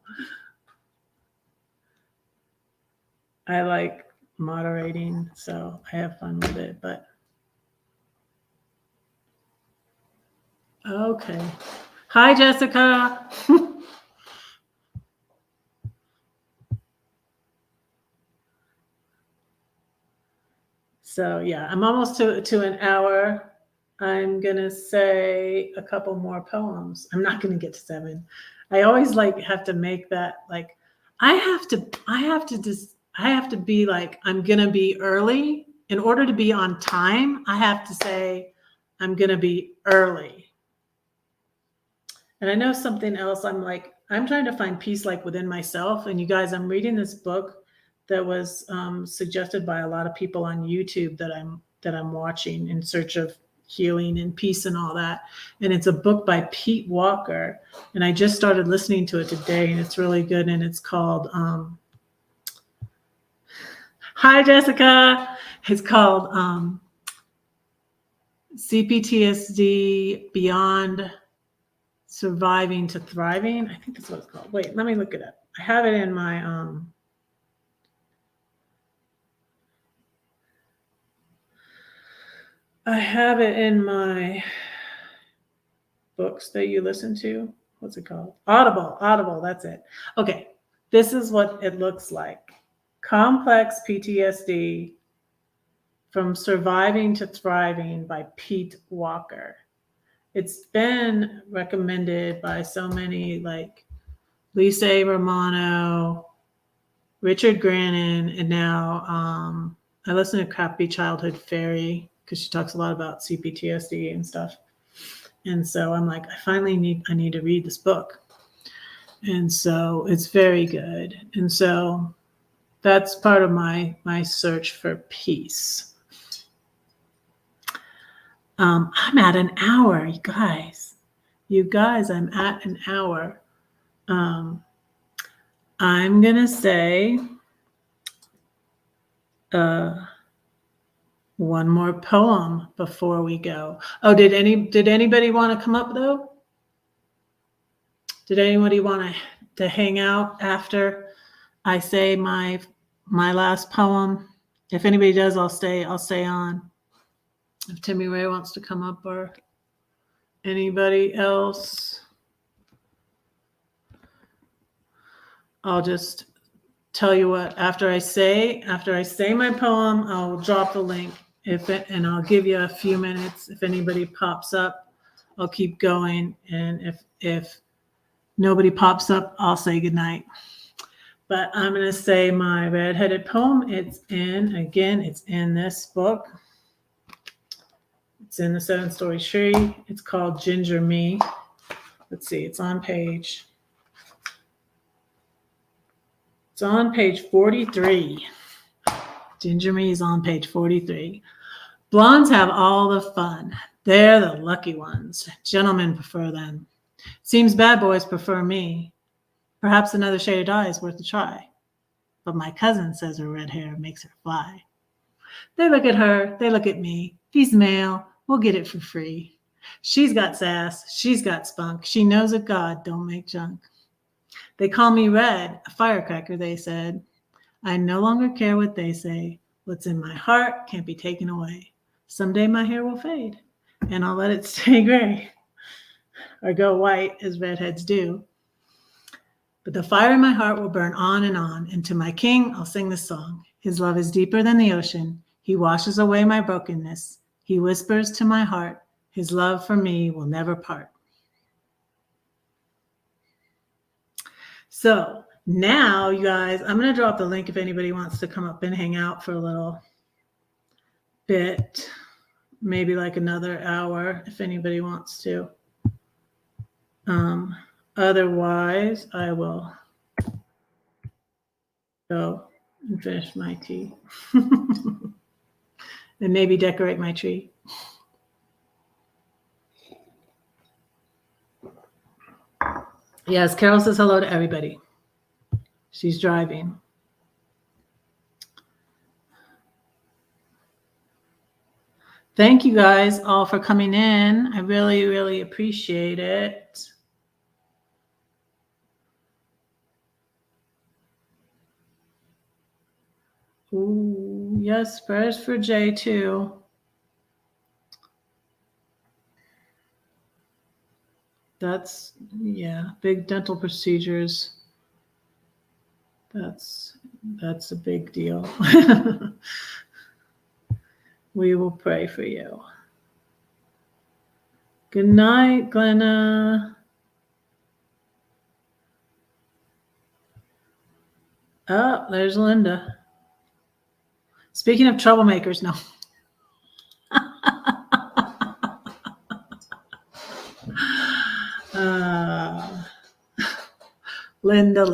I like moderating, so I have fun with it, but okay. Hi, Jessica. So yeah, I'm almost to an hour. I'm gonna say a couple more poems. I'm not gonna get to 7. I always have to make that I have to be like, I'm gonna be early. In order to be on time, I have to say I'm gonna be early. And I know something else. I'm trying to find peace within myself. And you guys, I'm reading this book that was suggested by a lot of people on YouTube that I'm watching in search of healing and peace and all that. And it's a book by Pete Walker. And I just started listening to it today, and it's really good. And it's called Hi, Jessica. It's called CPTSD Beyond Surviving to Thriving. I think that's what it's called. Wait, let me look it up. I have it in my books that you listen to. What's it called? Audible, that's it. Okay, this is what it looks like. Complex PTSD from Surviving to Thriving by Pete Walker. It's been recommended by so many, like Lisa Romano, Richard Grannon, and now I listen to Crappy Childhood Fairy because she talks a lot about CPTSD and stuff. And so I'm like, I need to read this book. And so it's very good. And so that's part of my search for peace. I'm at an hour, you guys. I'm at an hour. I'm gonna say one more poem before we go. Oh, did anybody want to come up though? Did anybody want to hang out after I say my last poem? If anybody does, I'll stay on. If Timmy Ray wants to come up or anybody else, I'll just tell you what. After I say my poem, I'll drop the link. And I'll give you a few minutes. If anybody pops up, I'll keep going. And if nobody pops up, I'll say goodnight. But I'm going to say my redheaded poem. It's in this book. It's in the 7-Story Tree. It's called Ginger Me. Let's see, it's on page 43. Ginger Me is on page 43. Blondes have all the fun. They're the lucky ones. Gentlemen prefer them. Seems bad boys prefer me. Perhaps another shade of dye is worth a try. But my cousin says her red hair makes her fly. They look at her, they look at me. He's male, we'll get it for free. She's got sass, she's got spunk. She knows that God don't make junk. They call me red, a firecracker, they said. I no longer care what they say. What's in my heart can't be taken away. Someday my hair will fade, and I'll let it stay gray or go white as redheads do. But the fire in my heart will burn on, and to my king I'll sing this song. His love is deeper than the ocean. He washes away my brokenness. He whispers to my heart, his love for me will never part. So now, you guys, I'm going to drop the link if anybody wants to come up and hang out for a little bit, maybe like another hour if anybody wants to. Otherwise, I will go and finish my tea and maybe decorate my tree. Yes, Carol says hello to everybody. She's driving. Thank you guys all for coming in. I really, really appreciate it. Ooh, yes, prayers for Jay too. That's, yeah, big dental procedures. That's a big deal. We will pray for you. Good night, Glenna. Oh, there's Linda. Speaking of troublemakers, no. Linda.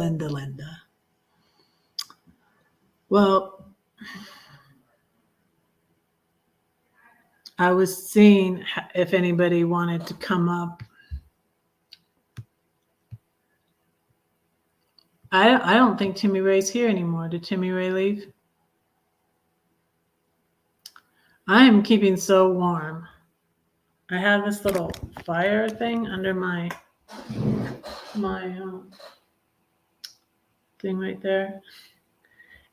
Well, I was seeing if anybody wanted to come up. I don't think Timmy Ray's here anymore. Did Timmy Ray leave? I am keeping so warm. I have this little fire thing under my thing right there,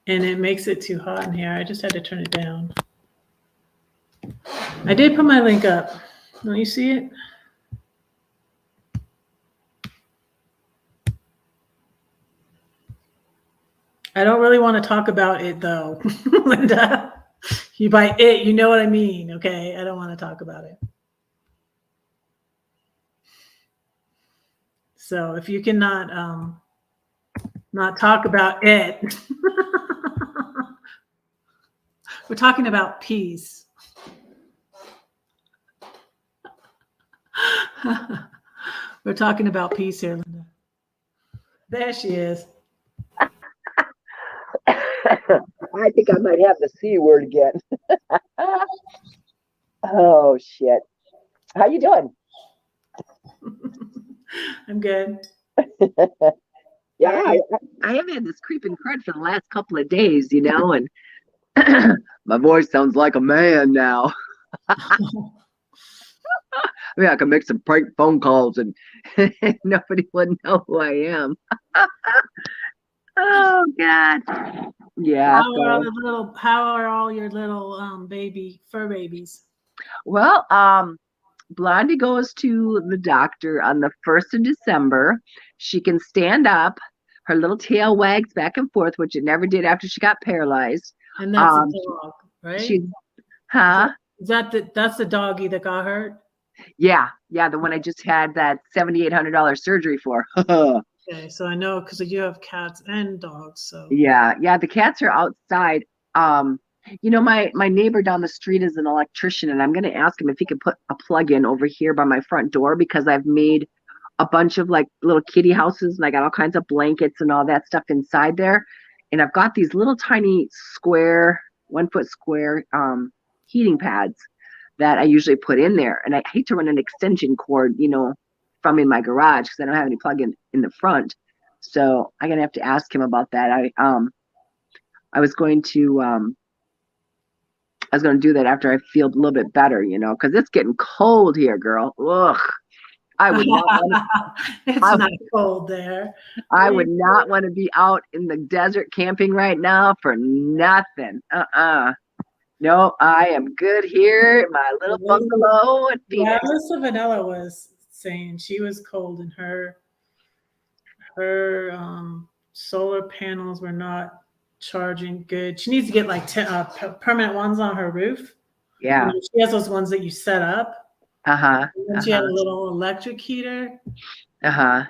and it makes it too hot in here. I just had to turn it down. I did put my link up. Don't you see it? I don't really want to talk about it though, Linda. You by it, you know what I mean, okay? I don't want to talk about it. So if you cannot not talk about it, we're talking about peace. We're talking about peace here, Linda. There she is. I think I might have the C word again. Oh shit. How you doing? I'm good. Yeah, I have had this creeping crud for the last couple of days, and my voice sounds like a man now. I mean, I can make some prank phone calls and nobody would know who I am. Oh God. Yeah, so How are all your little fur babies? well, Blondie goes to the doctor on the 1st of December. She can stand up. Her little tail wags back and forth, which it never did after she got paralyzed. And that's a dog, right? She's, huh? That's the doggy that got hurt? Yeah, the one I just had that $7,800 surgery for. Okay, so I know because you have cats and dogs, so Yeah, the cats are outside. My neighbor down the street is an electrician, and I'm gonna ask him if he can put a plug in over here by my front door because I've made a bunch of like little kitty houses and I got all kinds of blankets and all that stuff inside there. And I've got these little tiny square, 1 foot square heating pads that I usually put in there. And I hate to run an extension cord, from in my garage because I don't have any plug in the front. So I'm gonna have to ask him about that. I was going to do that after I feel a little bit better, because it's getting cold here, girl. Ugh. I would not want it's not cold there. I would not want to be out in the desert camping right now for nothing. No, I am good here in my little bungalow in Phoenix. Alyssa Vanilla was saying she was cold and her solar panels were not charging good. She needs to get like permanent ones on her roof. Yeah. She has those ones that you set up. And she had a little electric heater. And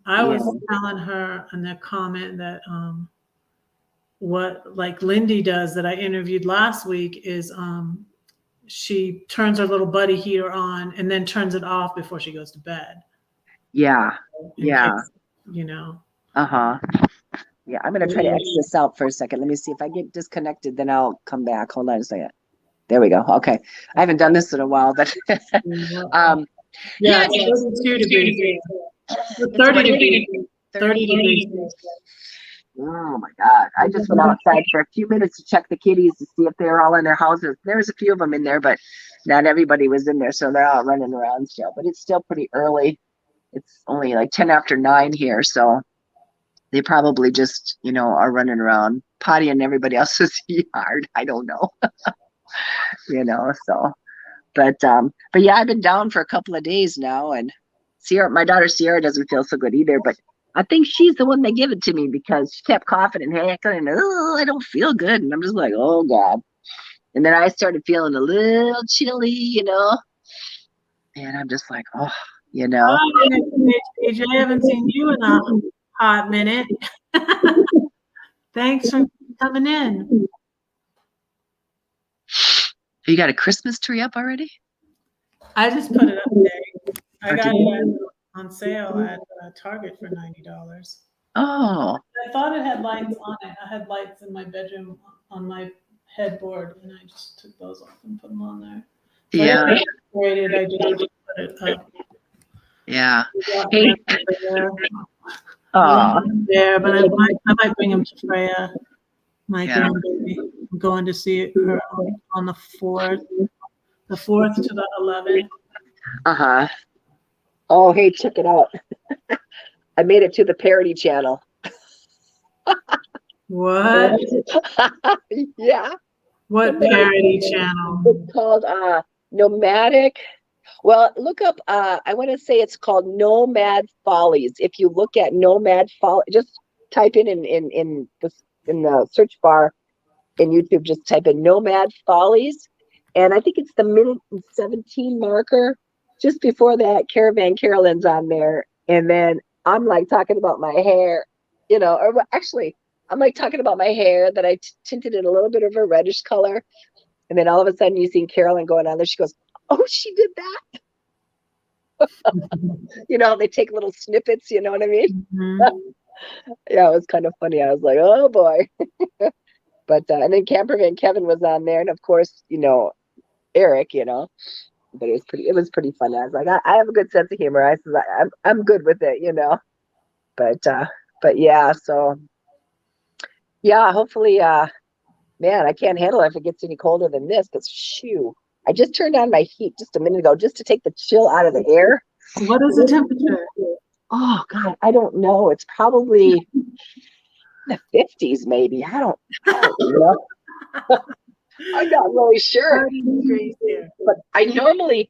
I was telling her in the comment that what like Lindy does that I interviewed last week is she turns her little buddy heater on and then turns it off before she goes to bed. Yeah. Case, Yeah, I'm gonna try to X this out for a second. Let me see if I get disconnected, then I'll come back. Hold on a second. There we go. Okay. I haven't done this in a while, but yeah, it's 32 degrees. 30 degrees. 30 degrees. Oh my God. I just went outside for a few minutes to check the kitties to see if they were all in their houses. There was a few of them in there, but not everybody was in there, so they're all running around still. But it's still pretty early. It's only like 10 after 9 here, so they probably just, are running around potty in everybody else's yard. I don't know. So but yeah, I've been down for a couple of days now, and my daughter Sierra doesn't feel so good either, but I think she's the one that gave it to me because she kept coughing and hacking and I don't feel good, and I'm just like, oh God. And then I started feeling a little chilly, and I'm just like, oh, AJ, I haven't seen you in a hot minute. Thanks for coming in. You got a Christmas tree up already? I just put it up today. I got it on sale at Target for $90. Oh. I thought it had lights on it. I had lights in my bedroom on my headboard, and I just took those off and put them on there. So yeah. I just put it up. Yeah. Hey. There, but I might bring him to Freya, my grandbaby. I'm going to see her on the 4th to the 11th. Oh, hey, check it out. I made it to the parody channel. What? Yeah. What parody channel? It's called Nomadic. Well, look up, I want to say it's called Nomad Follies. If you look at Nomad Follies, just type in the search bar in YouTube, just type in Nomad Follies. And I think it's the minute 17 marker. Just before that, Caravan Carolyn's on there. And then I'm like talking about my hair, or actually, I'm like talking about my hair that I tinted it a little bit of a reddish color. And then all of a sudden you see Carolyn going on there. She goes, oh, she did that. You know, they take little snippets, you know what I mean? Mhm. Yeah, it was kind of funny. I was like, oh boy. But and then Camperman Kevin was on there, and of course, you know, Eric, you know. But it was pretty funny. I was like, I have a good sense of humor. I said, I'm good with it, you know. But yeah, so yeah, hopefully man, I can't handle it if it gets any colder than this, because shoo. I just turned on my heat just a minute ago just to take the chill out of the air. What is the temperature? Oh God, I don't know. It's probably the 50s, maybe. I don't know. I'm not really sure. 30 degrees here. But I normally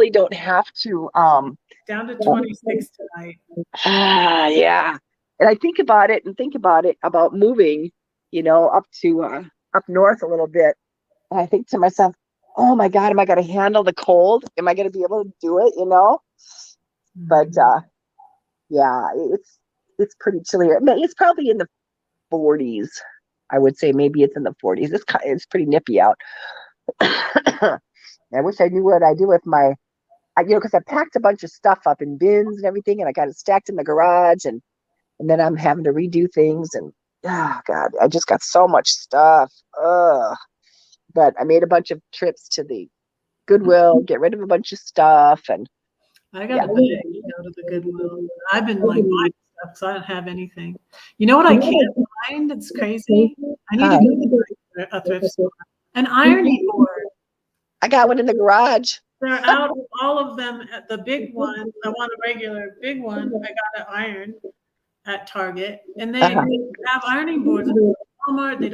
don't have to Down to 26 tonight. yeah. And I think about it about moving, you know, up to up north a little bit. And I think to myself, oh my God, am I gonna handle the cold? Am I gonna be able to do it, you know? But yeah, it's pretty chilly here. I mean, it's probably in the 40s. I would say maybe it's in the 40s. It's pretty nippy out. I wish I knew what I do with my you know, because I packed a bunch of stuff up in bins and everything, and I got it stacked in the garage, and then I'm having to redo things, and oh God, I just got so much stuff. Ugh. But I made a bunch of trips to the Goodwill, get rid of a bunch of stuff, and I yeah. got to go to the Goodwill. I've been like buying stuff because I don't have anything. You know what I can't find? It's crazy. I need to go to a thrift store. An ironing board. I got one in the garage. They're out of all of them. At the big one, I want a regular big one. I got an iron at Target, and they have ironing boards at Walmart. They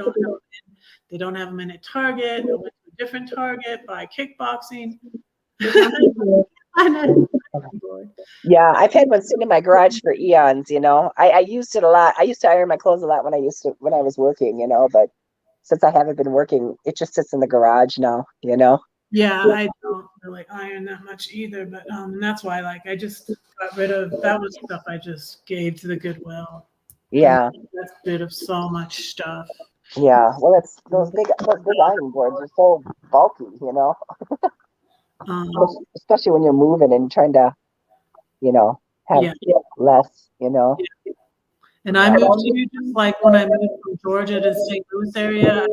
don't have them in at Target. I went to a different Target, buy kickboxing. Yeah, I've had one sitting in my garage for eons, you know. I used it a lot. I used to iron my clothes a lot when I was working, you know, but since I haven't been working, it just sits in the garage now, you know. Yeah, I don't really iron that much either, but and that's why like I just got rid of that was stuff I just gave to the Goodwill. Yeah. That's rid of so much stuff. Yeah. Well, it's those big ironing boards are so bulky, you know. Especially when you're moving and trying to, you know, have less, you know. Yeah. And I moved here just like when I moved from Georgia to St. Louis area.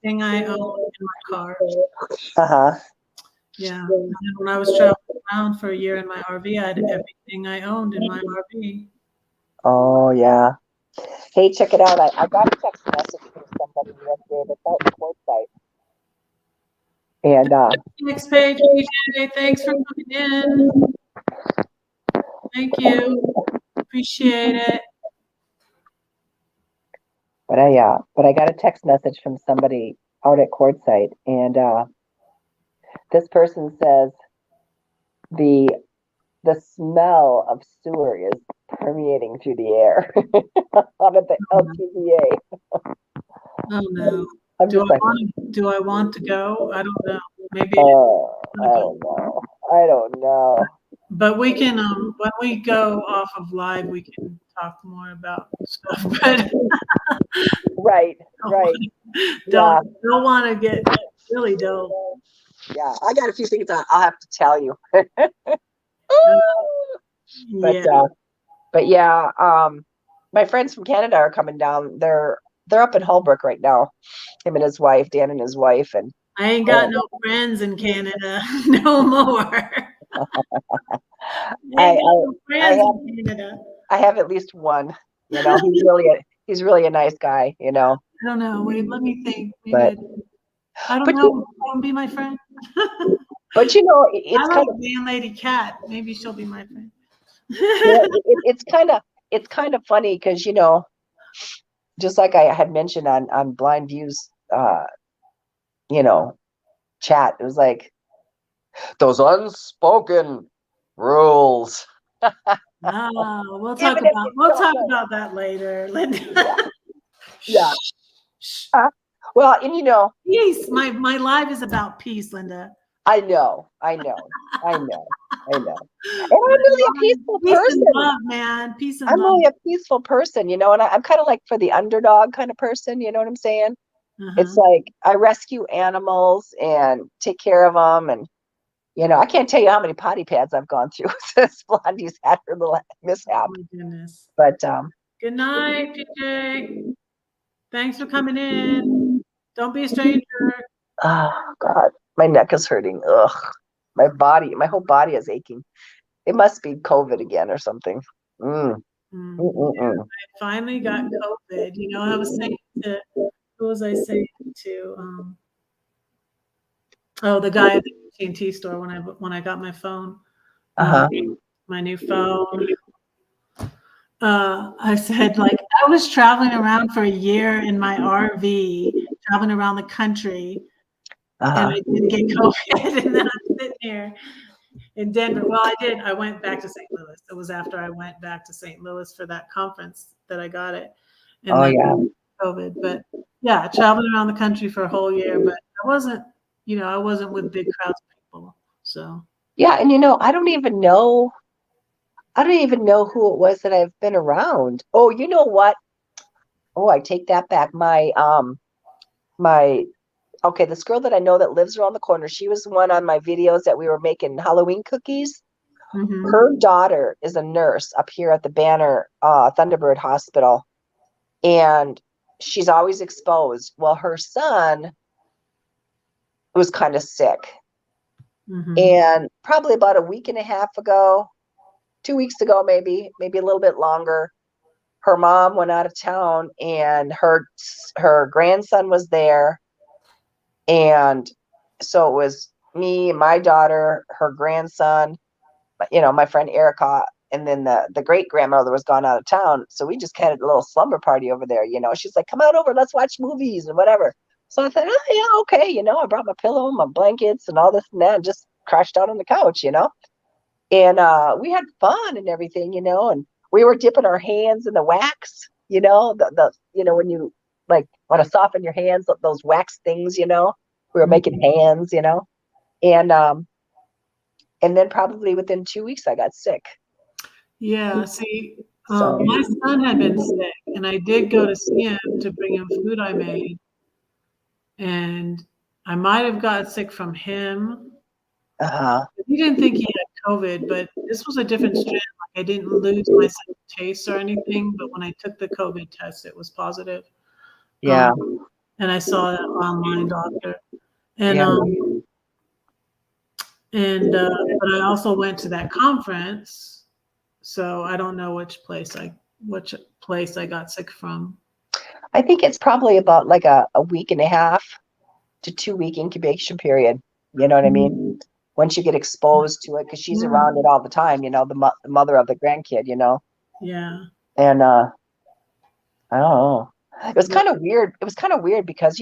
Everything I own in my car. Yeah. And then when I was traveling around for a year in my RV, I had everything I owned in my RV. Oh yeah. Hey, check it out. I got a text message from somebody the other day that's out in Quartzsite. And next page, PJ, thanks for coming in. Thank you. Appreciate it. But I got a text message from somebody out at Quartzsite, and this person says the smell of sewer is permeating through the air out of the LTVA. Oh no. Do I want to go? I don't know. Maybe I don't know. But we can when we go off of live we can talk more about stuff. But right. Don't want to get really dope. Yeah, I got a few things I'll have to tell you. But yeah, my friends from Canada are coming down. They're up in Holbrook right now. Him and his wife, Dan and his wife, and I ain't got no friends in Canada no more. I have at least one. You know, he's really a nice guy. You know. I don't know. Wait, let me think. Maybe I don't know. Won't be my friend. But you know, it's I like Landlady Cat. Maybe she'll be my friend. It's kind of funny because, you know, just like I had mentioned on Blind Views, you know, chat, it was like those unspoken rules. We'll talk about that later, Linda. Yeah. Well, and you know, peace. My live is about peace, Linda. I know. And I'm really a peaceful person. And love, man. Peace and love. I'm really a peaceful person, you know, and I'm kind of like for the underdog kind of person, you know what I'm saying? It's like I rescue animals and take care of them, and You know, I can't tell you how many potty pads I've gone through since Blondie's had her little mishap. Oh my goodness. But Good night, PJ. Thanks for coming in. Don't be a stranger. oh God, my neck is hurting. Ugh, my whole body is aching. It must be COVID again or something. Mm. Yeah, I finally got COVID. You know, I was saying to, who was I saying to? Oh, the guy at the AT&T store when I got my phone, Uh-huh. my new phone. I said, like, I was traveling around for a year in my RV, traveling around the country, and Uh-huh. I didn't get COVID. And then I'm sitting here in Denver. Well, I did. I went back to St. Louis. It was after I went back to St. Louis for that conference that I got it. And Oh then yeah. COVID. But yeah, traveling around the country for a whole year. But I wasn't, I wasn't with big crowds of people. So Yeah, and I don't even know who it was that I've been around. Oh, you know what? Oh, I take that back. My okay, this girl that I know that lives around the corner, she was one on my videos that we were making Halloween cookies. Her daughter is a nurse up here at the Banner Thunderbird Hospital, and she's always exposed. Well, her son was kind of sick, and probably about a week and a half ago, 2 weeks ago, maybe a little bit longer, her mom went out of town, and her grandson was there, and so it was me, my daughter, her grandson, my friend Erica, and then the great grandmother was gone out of town. So we just had a little slumber party over there. She's like, "Come on over, let's watch movies and whatever." So I thought, "Oh yeah, okay." I brought my pillow, my blankets, and all this and that, and just crashed out on the couch. And we had fun and everything. And we were dipping our hands in the wax. When you like want to soften your hands, those wax things. We were making hands. And then probably within 2 weeks, I got sick. yeah, see, So, my son had been sick, and I did go to see him to bring him food I made, and I might have got sick from him. He didn't think he had COVID, but this was a different strand. Like, I didn't lose my sense of taste or anything, but when I took the COVID test, it was positive. yeah, And I saw that online doctor. And yeah. but I also went to that conference, so I don't know which place I got sick from. I think it's probably about like a week and a half to 2 week incubation period. You know what I mean? Once you get exposed to it, because she's around it all the time, the mother of the grandkid, Yeah. and I don't know. It was kind of weird. It was kind of weird because,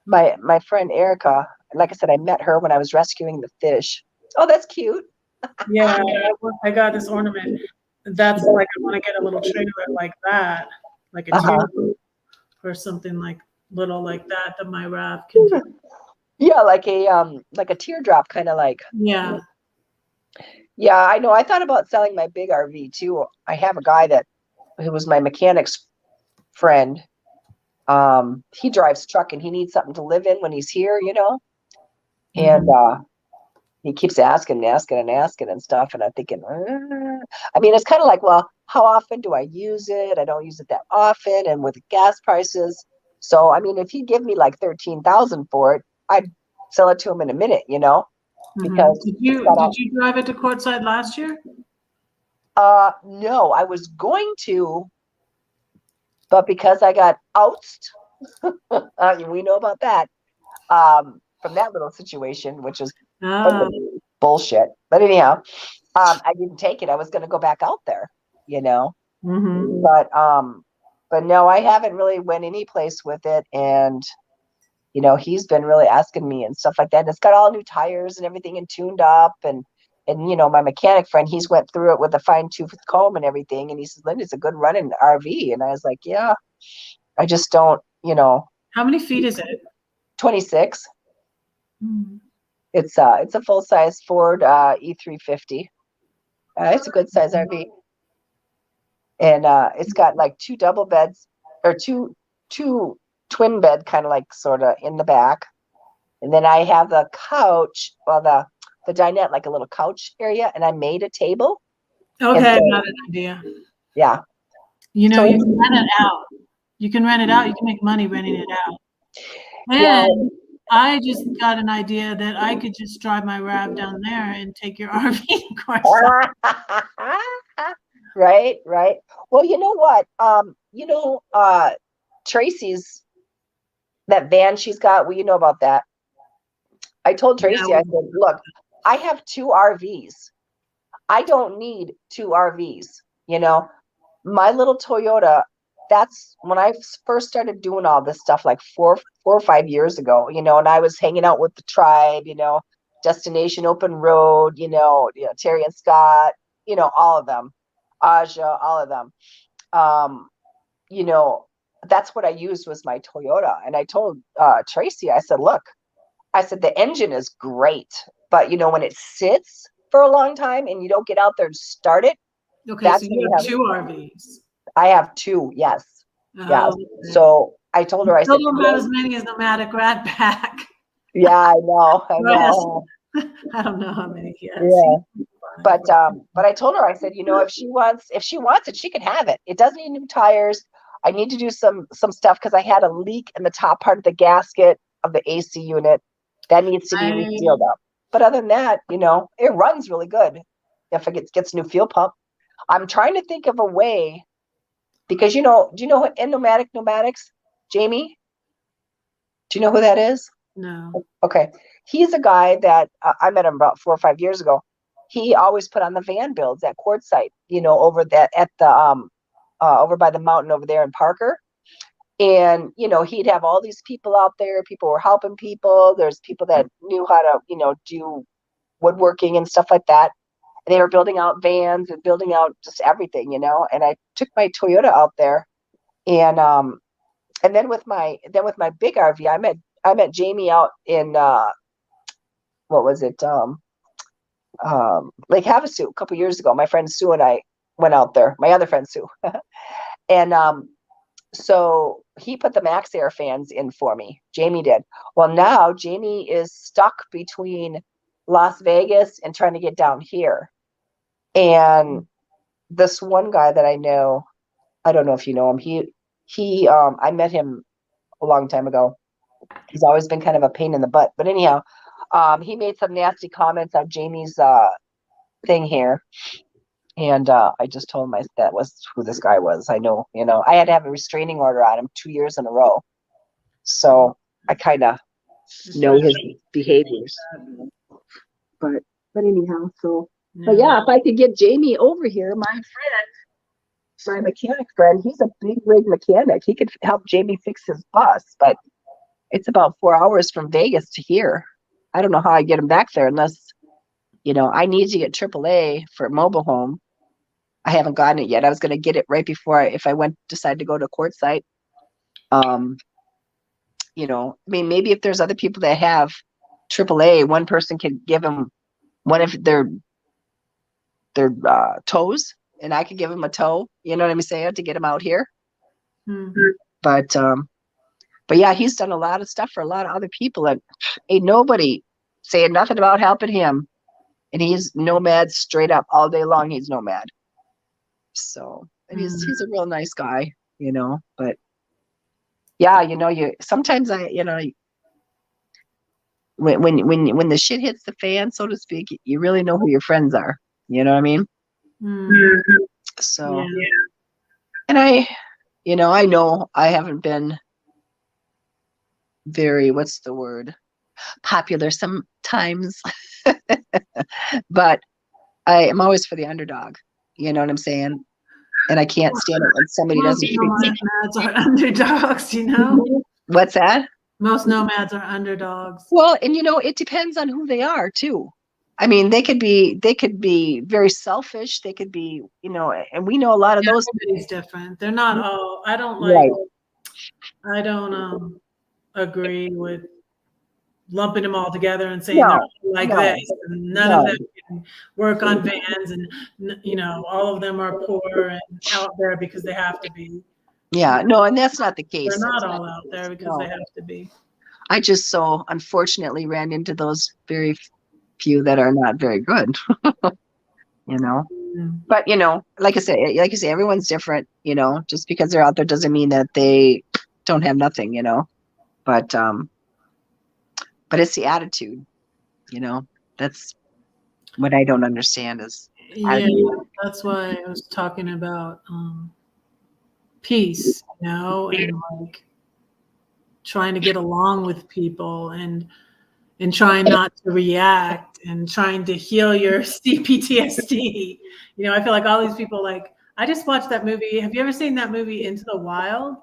my friend Erica, like I said, I met her when I was rescuing the fish. Oh, that's cute. Yeah, I got this ornament. That's like, I want to get a little trailer like that, like a teardrop or something like little like that my raft can take. Yeah, like a teardrop, kind of like. Yeah. Yeah, I know. I thought about selling my big RV too. I have a guy who was my mechanic's friend. He drives truck and he needs something to live in when he's here, and he keeps asking and asking and asking and stuff. And I'm thinking, I mean, it's kind of like, well, how often do I use it? I don't use it that often, and with gas prices. So, I mean, if he'd give me like 13,000 for it, I'd sell it to him in a minute, because Did you drive it to Courtside last year? no, I was going to, but because I got ousted, we know about that, from that little situation, which is bullshit. But anyhow, I didn't take it. I was going to go back out there, but no, I haven't really went any place with it. And, he's been really asking me and stuff like that. And it's got all new tires and everything and tuned up. And my mechanic friend, he's went through it with a fine tooth comb and everything. And he says, "Linda, it's a good running RV." And I was like, yeah, I just don't, How many feet is it? 26. It's a full size Ford E350. It's a good size RV, and it's got like two double beds or two twin bed, kind of like sort of in the back, and then I have the couch. Well, the dinette, like a little couch area, and I made a table. Okay, so, got an idea. Yeah. You know, So you can rent it out. You can rent it out. You can make money renting it out. yeah. And I just got an idea that I could just drive my RAV down there and take your RV course. Right. Well, you know what? Tracy's, that van she's got, well, you know about that. I told Tracy, Yeah. I said, look, I have 2 RVs. I don't need 2 RVs. My little Toyota, that's when I first started doing all this stuff like 4 or 5 years ago, and I was hanging out with the tribe, Destination Open Road, Terry and Scott, all of them, Aja, all of them. You know, that's what I used was my Toyota. And I told Tracy, I said, look, the engine is great, but when it sits for a long time and you don't get out there and start it, Okay, that's so when you have 2 RVs. I have 2, yes. Yeah. Okay. So I told her, I said, Still don't have as many as Nomadic Rat Pack. yeah, I know. I don't know how many he has. Yeah. But I told her, I said, if she wants it, she can have it. It doesn't need new tires. I need to do some stuff because I had a leak in the top part of the gasket of the AC unit that needs to be resealed up. But other than that, it runs really good. If it gets a new fuel pump, I'm trying to think of a way, because do you know what in Nomadics, Jamie? Do you know who that is? No. Okay. He's a guy that I met him about 4 or 5 years ago. He always put on the van builds at Quartzsite, over that at the over by the mountain over there in Parker. And he'd have all these people out there. People were helping people. There's people that knew how to do woodworking and stuff like that. And they were building out vans and building out just everything, And I took my Toyota out there, and then with my big RV, I met Jamie out in what was it? Lake Havasu a couple years ago. My friend Sue and I went out there. My other friend Sue, and so he put the Max Air fans in for me. Jamie did. Well, now Jamie is stuck between Las Vegas and trying to get down here. And this one guy that I know, I don't know if you know him. He I met him a long time ago. He's always been kind of a pain in the butt. But anyhow, he made some nasty comments on Jamie's thing here. And I just told him that was who this guy was. I know, I had to have a restraining order on him 2 years in a row. So I kind of know his behaviors. But anyhow, so, but yeah, if I could get Jamie over here, my mechanic friend, he's a big rig mechanic. He could help Jamie fix his bus, but it's about 4 hours from Vegas to here. I don't know how I get him back there unless, I need to get AAA for mobile home. I haven't gotten it yet. I was going to get it right before if I decide to go to Quartzsite. Maybe if there's other people that have AAA, one person can give them one of their toes, and I could give him a toe. You know what I'm saying, to get him out here. Mm-hmm. But yeah, he's done a lot of stuff for a lot of other people, and ain't nobody saying nothing about helping him. And he's nomad straight up all day long. He's nomad. So, and he's a real nice guy, but yeah, you sometimes when the shit hits the fan, so to speak, you really know who your friends are. You know what I mean? Mm-hmm. So, yeah. And I know I haven't been very, what's the word, popular sometimes, but I am always for the underdog. You know what I'm saying? And I can't stand it when somebody doesn't treat me. Nomads are underdogs, What's that? Most nomads are underdogs. Well, and it depends on who they are too. I mean, they could be very selfish. They could be, and we know a lot of those. Everybody's different. They're not all. I don't like. Right. I don't agree with lumping them all together and saying they're like this. And none of them can work on vans, and all of them are poor and out there because they have to be. Yeah, no, and that's not the case. They're not all out there because they have to be. I just so unfortunately ran into those very few that are not very good, you know. But like I say, everyone's different, just because they're out there doesn't mean that they don't have nothing, But it's the attitude, that's what I don't understand is Yeah, attitude. that's why I was talking about peace, and like trying to get along with people and trying not to react and trying to heal your PTSD. I feel like all these people, like, I just watched that movie. Have you ever seen that movie Into the Wild?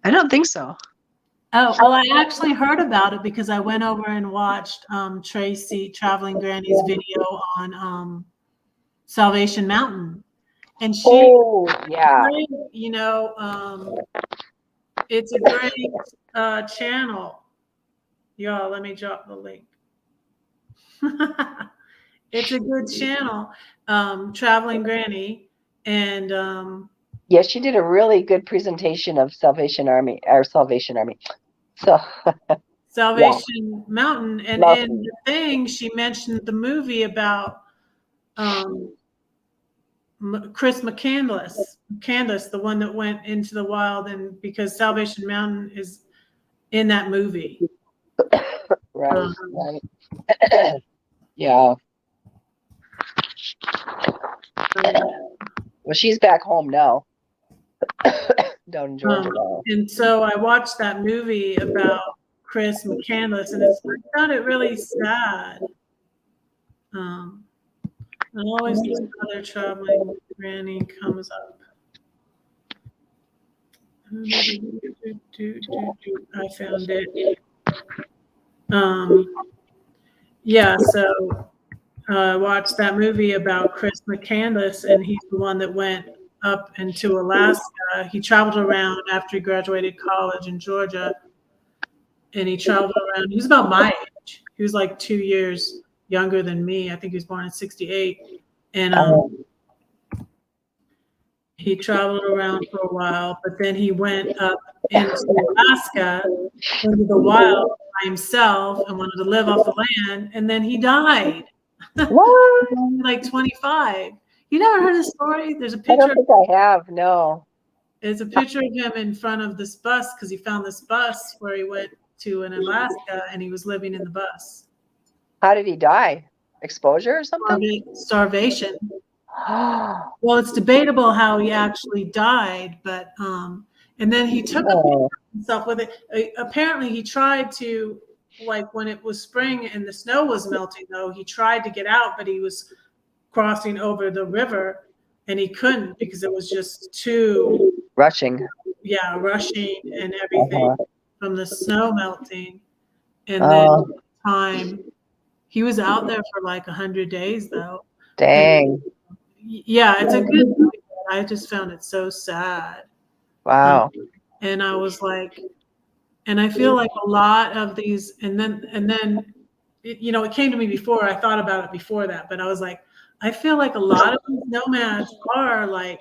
I don't think so. Oh, well, I actually heard about it because I went over and watched Traveling Granny's video on Salvation Mountain. And she, Yeah. it's a great channel. Y'all, let me drop the link. It's a good channel, Traveling Granny. And Yeah, she did a really good presentation of Salvation Army. So Salvation Mountain. And love in the thing, she mentioned the movie about Chris McCandless, the one that went into the wild, and because Salvation Mountain is in that movie. right. Yeah. Well, she's back home now. Down in Georgia now. And so I watched that movie about Chris McCandless, and I found it really sad. And always this other Traveling Granny comes up. I found it. Yeah, so I watched that movie about Chris McCandless, and he's the one that went up into Alaska. He traveled around after he graduated college in Georgia, and he traveled around. He was about my age. He was like 2 years younger than me. I think he was born in '68, and he traveled around for a while. But then he went up into Alaska, into the wild by himself, and wanted to live off the land. And then he died. What? Like 25. You never heard the story? There's a I picture. don't think I have. No. There's a picture of him in front of this bus because he found this bus where he went to in Alaska, and he was living in the bus. How did he die? Exposure or something? Starvation. Well, it's debatable how he actually died, but and then he took a picture of himself with it. Apparently, he tried to, like, when it was spring and the snow was melting, though, he tried to get out, but he was crossing over the river, and he couldn't because it was just too rushing and everything from the snow melting. And then he was out there for like 100 days, though. Dang. Yeah, it's a good movie. I just found it so sad. Wow. And I was like, and I feel like a lot of these, and then it came to me before. I thought about it before that, but I was like, I feel like a lot of these nomads are like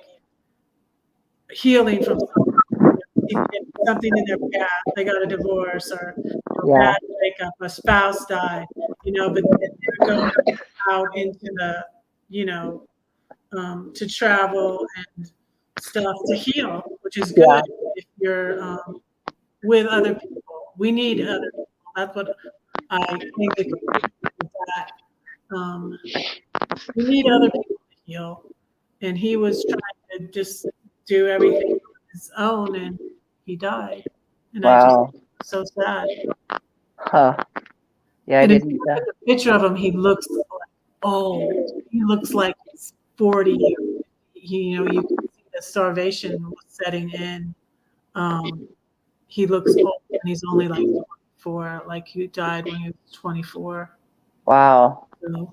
healing from something in their past. They got a divorce or a bad breakup, a spouse died, but they're going out into the, to travel and stuff to heal, which is good if you're with other people. We need other people. That's what I think that we need other people to heal. And he was trying to just do everything on his own, and he died. And I just so sad. Huh. Yeah, and I if didn't. you look at the picture of him, he looks like old. He looks like he's 40. You can see the starvation was setting in. He looks old, and he's only like 24. Like he died when he was 24. Wow. So,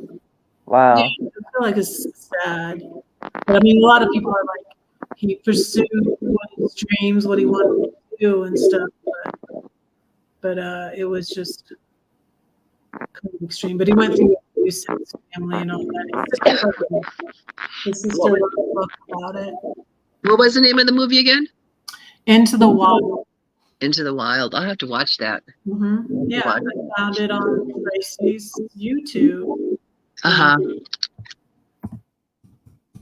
wow. Yeah, I feel like it's sad. But I mean, a lot of people are like, he pursued his dreams, what he wanted to do and stuff. But it was just kind of extreme. But he went through abuse in his family and all that. His sister wrote a book about it. What was the name of the movie again? Into the Wild. Into the Wild. I'll have to watch that. Yeah, I found it on Tracy's YouTube. Uh-huh.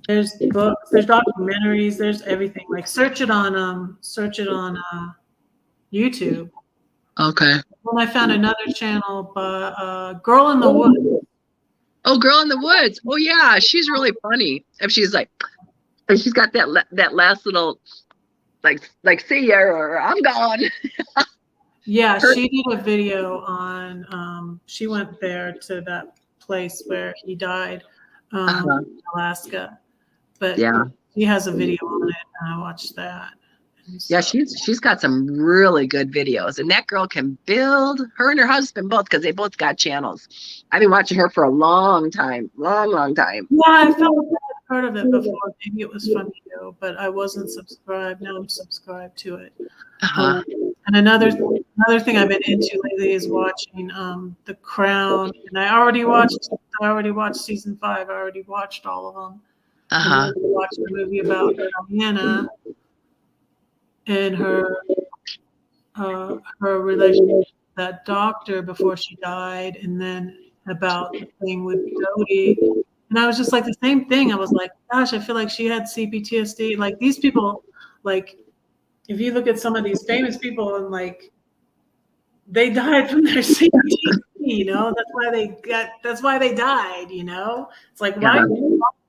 There's books, there's documentaries, there's everything. Like search it on YouTube. Okay. When I found another channel by Girl in the Woods. Oh, Girl in the Woods. Oh yeah, she's really funny. And she's like, and she's got that last little like see ya or I'm gone. Yeah, she did a video on she went there to that place where he died, in Alaska. But Yeah. she has a video on it, and I watched that. Yeah, she's got some really good videos, and that girl can build. Her and her husband both, because they both got channels. I've been watching her for a long time, long time. Yeah, I felt like I'd heard of it before. Maybe it was from you, but I wasn't subscribed. Now I'm subscribed to it. And another thing I've been into lately is watching The Crown, and I already watched season 5. I already watched all of them. I watched a movie about Diana and her relationship with that doctor before she died, and then about the thing with Dodie. And I was just like the same thing. I was like, gosh, I feel like she had CPTSD. Like these people, like if you look at some of these famous people and like they died from their CPTSD, you know, that's why they died, you know? It's like, why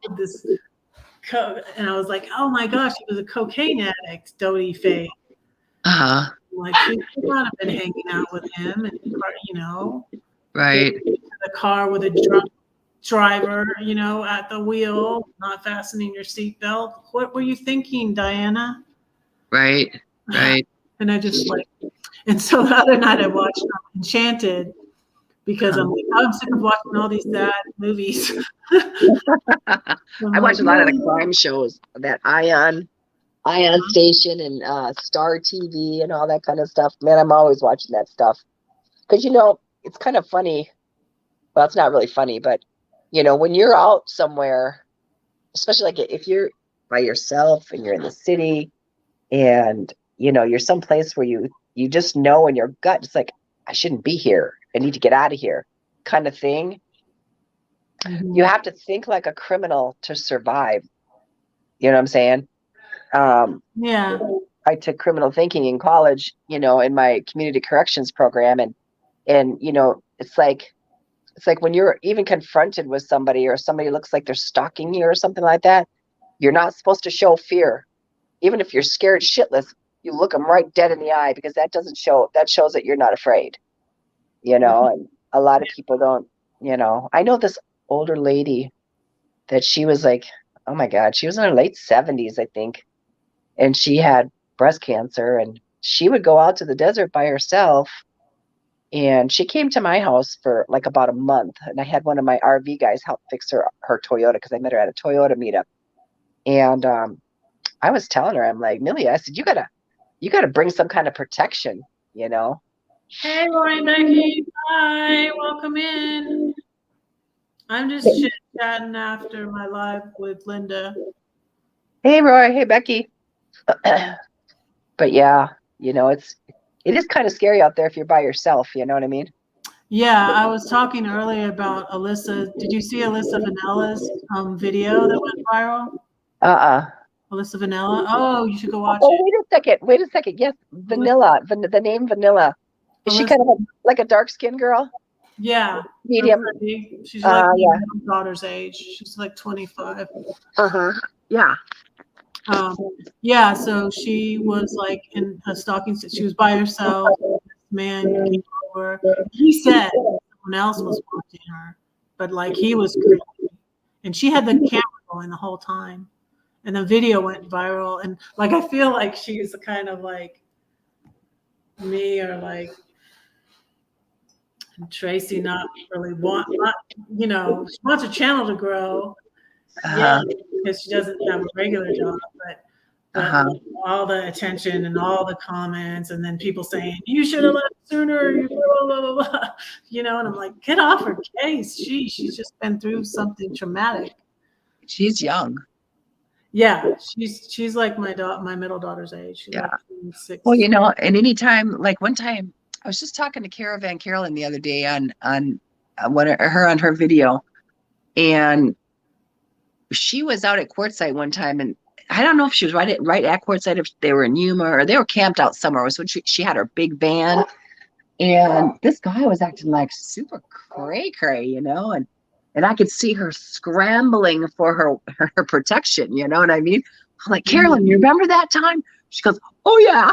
did this and I was like, oh my gosh, he was a cocaine addict, Dodie Faye. Like she should not have been hanging out with him, and you know, right. The car with a drunk driver, you know, at the wheel, not fastening your seatbelt. What were you thinking, Diana? Right. And I just like, and so the other night I watched Enchanted because I'm like, I'm sick of watching all these sad movies. I watch a lot of the crime shows, that Ion Station and Star TV and all that kind of stuff. Man, I'm always watching that stuff because you know it's kind of funny. Well, it's not really funny, but you know when you're out somewhere, especially like if you're by yourself and you're in the city, and you know you're someplace where you just know in your gut it's like I shouldn't be here. I need to get out of here, kind of thing. You have to think like a criminal to survive. You know what I'm saying? Yeah. I took criminal thinking in college, you know, in my community corrections program, and you know, it's like when you're even confronted with somebody or somebody looks like they're stalking you or something like that, you're not supposed to show fear. Even if you're scared shitless, you look them right dead in the eye because that shows that you're not afraid. You know, and a lot of people don't, you know. I know this older lady that she was like, oh my God, she was in her late 70s, I think. And she had breast cancer, and she would go out to the desert by herself. And she came to my house for like about a month, and I had one of my RV guys help fix her Toyota because I met her at a Toyota meetup. And I was telling her, I'm like, Millie, I said, you gotta bring some kind of protection, you know. Hey, Roy and Becky. Hi, welcome in. I'm just chit-chatting after my live with Linda. Hey, Roy. Hey, Becky. But yeah, you know, it is kind of scary out there if you're by yourself. You know what I mean? Yeah, I was talking earlier about Alyssa. Did you see Alyssa Vannella's video that went viral? Alyssa Vanilla. Oh, you should go watch it. Wait a second. Yes, Vanilla. The name Vanilla. Is she kind of like a dark skinned girl? Yeah. Medium. She's like my daughter's age. She's like 25. Yeah. Yeah, so she was like in a stalking. She was by herself. This man came over. He said someone else was watching her, but like he was creepy. And she had the camera going the whole time. And the video went viral. And like I feel like she's kind of like me or like Tracy, not really you know, she wants her channel to grow. Yeah, because she doesn't have a regular job, but all the attention and all the comments, and then people saying you should have left sooner, blah, blah, blah, blah. You know, and I'm like, get off her case. She's just been through something traumatic. She's young. Yeah, she's like my middle daughter's age. She's Yeah. like 6. Well, and anytime, like one time, I was just talking to Caravan Carolyn the other day on on her video, and she was out at Quartzsite one time, and I don't know if she was right at Quartzsite, if they were in Yuma or they were camped out somewhere. So she had her big van, and this guy was acting like super cray cray, and I could see her scrambling for her protection. You know what I mean? I'm like, Carolyn, you remember that time? She goes, oh yeah.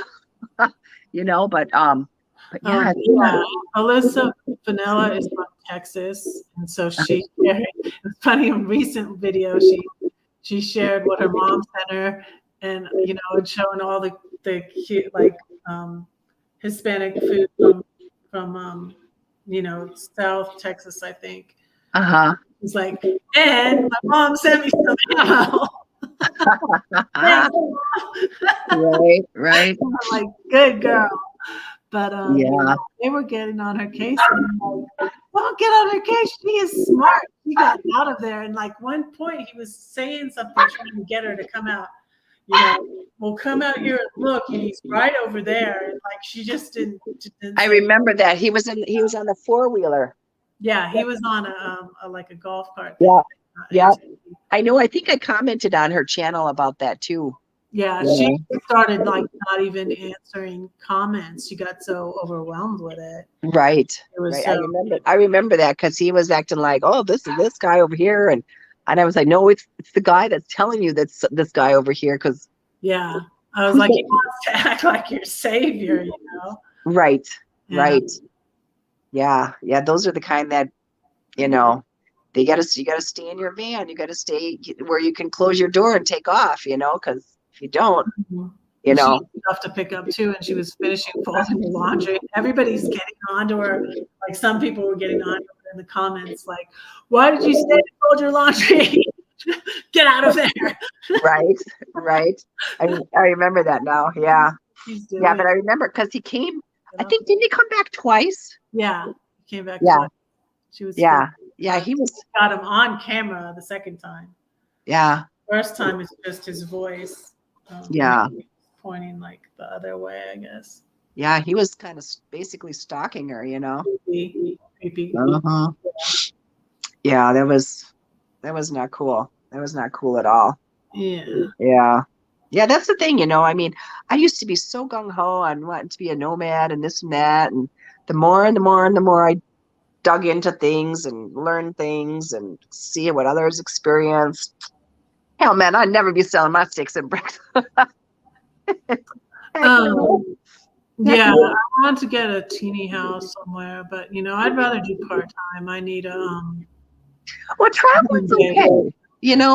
But yeah, Yeah, Alyssa Vanilla is from Texas, and so she shared. It's funny, in recent video she shared what her mom sent her, and and showing all the cute like Hispanic food from South Texas, I think. uh-huh. It's like, and my mom sent me some ammo. Thanks, Mom. Right. I'm like, good girl. But Yeah. they were getting on her case. And I'm like, don't get on her case. She is smart. She got out of there. And like one point, he was saying something, trying to get her to come out. Well, come out here and look. And he's right over there. And like she just didn't I remember that he was on the 4-wheeler. Yeah, he was on a like a golf cart. Yeah. I know. I think I commented on her channel about that too. Yeah, she started like not even answering comments. She got so overwhelmed with it. Right. It was Right. I remember that because he was acting like, oh, this is this guy over here, and I was like, no, it's the guy that's telling you that's this guy over here. Because I was like, he wants to act like your savior, Right. Right. Yeah. Those are the kind that you gotta stay in your van. You gotta stay where you can close your door and take off. Because if you don't, She had stuff to pick up too, and she was finishing folding her laundry. Everybody's getting onto her. Like some people were getting onto her in the comments, like, "Why did you stay to fold your laundry? Get out of there!" Right. I remember that now. Yeah. Yeah, but I remember because he came. I think didn't he come back twice? Yeah, he came back. Yeah. Twice. She was. Yeah. He was. Got him on camera the second time. Yeah. First time is just his voice. Pointing like the other way, I guess. Yeah, he was kind of basically stalking her, Creepy. Uh-huh. Yeah, that was not cool. That was not cool at all. Yeah. Yeah, that's the thing, I mean, I used to be so gung-ho on wanting to be a nomad and this and that, and the more I dug into things and learned things and see what others experience. Hell, man, I'd never be selling my sticks and bricks. Yeah, I want to get a teeny house somewhere, but I'd rather do part-time. I need a well, traveling's okay,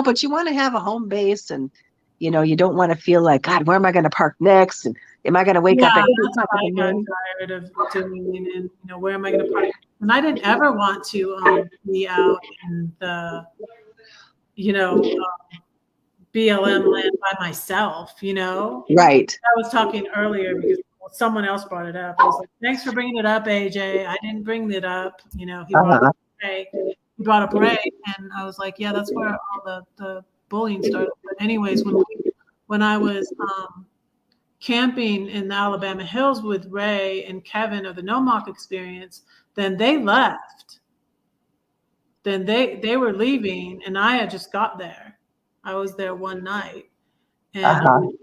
but you want to have a home base, and you don't want to feel like, God, where am I going to park next, and am I going to wake up at 2 o'clock in the morning? Tired of doing, and where am I going to park? And I didn't ever want to be out in the BLM land by myself, Right. I was talking earlier because someone else brought it up. I was like, thanks for bringing it up, AJ. I didn't bring it up. He brought up Ray. He brought up Ray, and I was like, yeah, that's where all the bullying started. But anyways, when I was camping in the Alabama hills with Ray and Kevin of the No Mock Experience, then they left. Then they were leaving, and I had just got there. I was there one night, and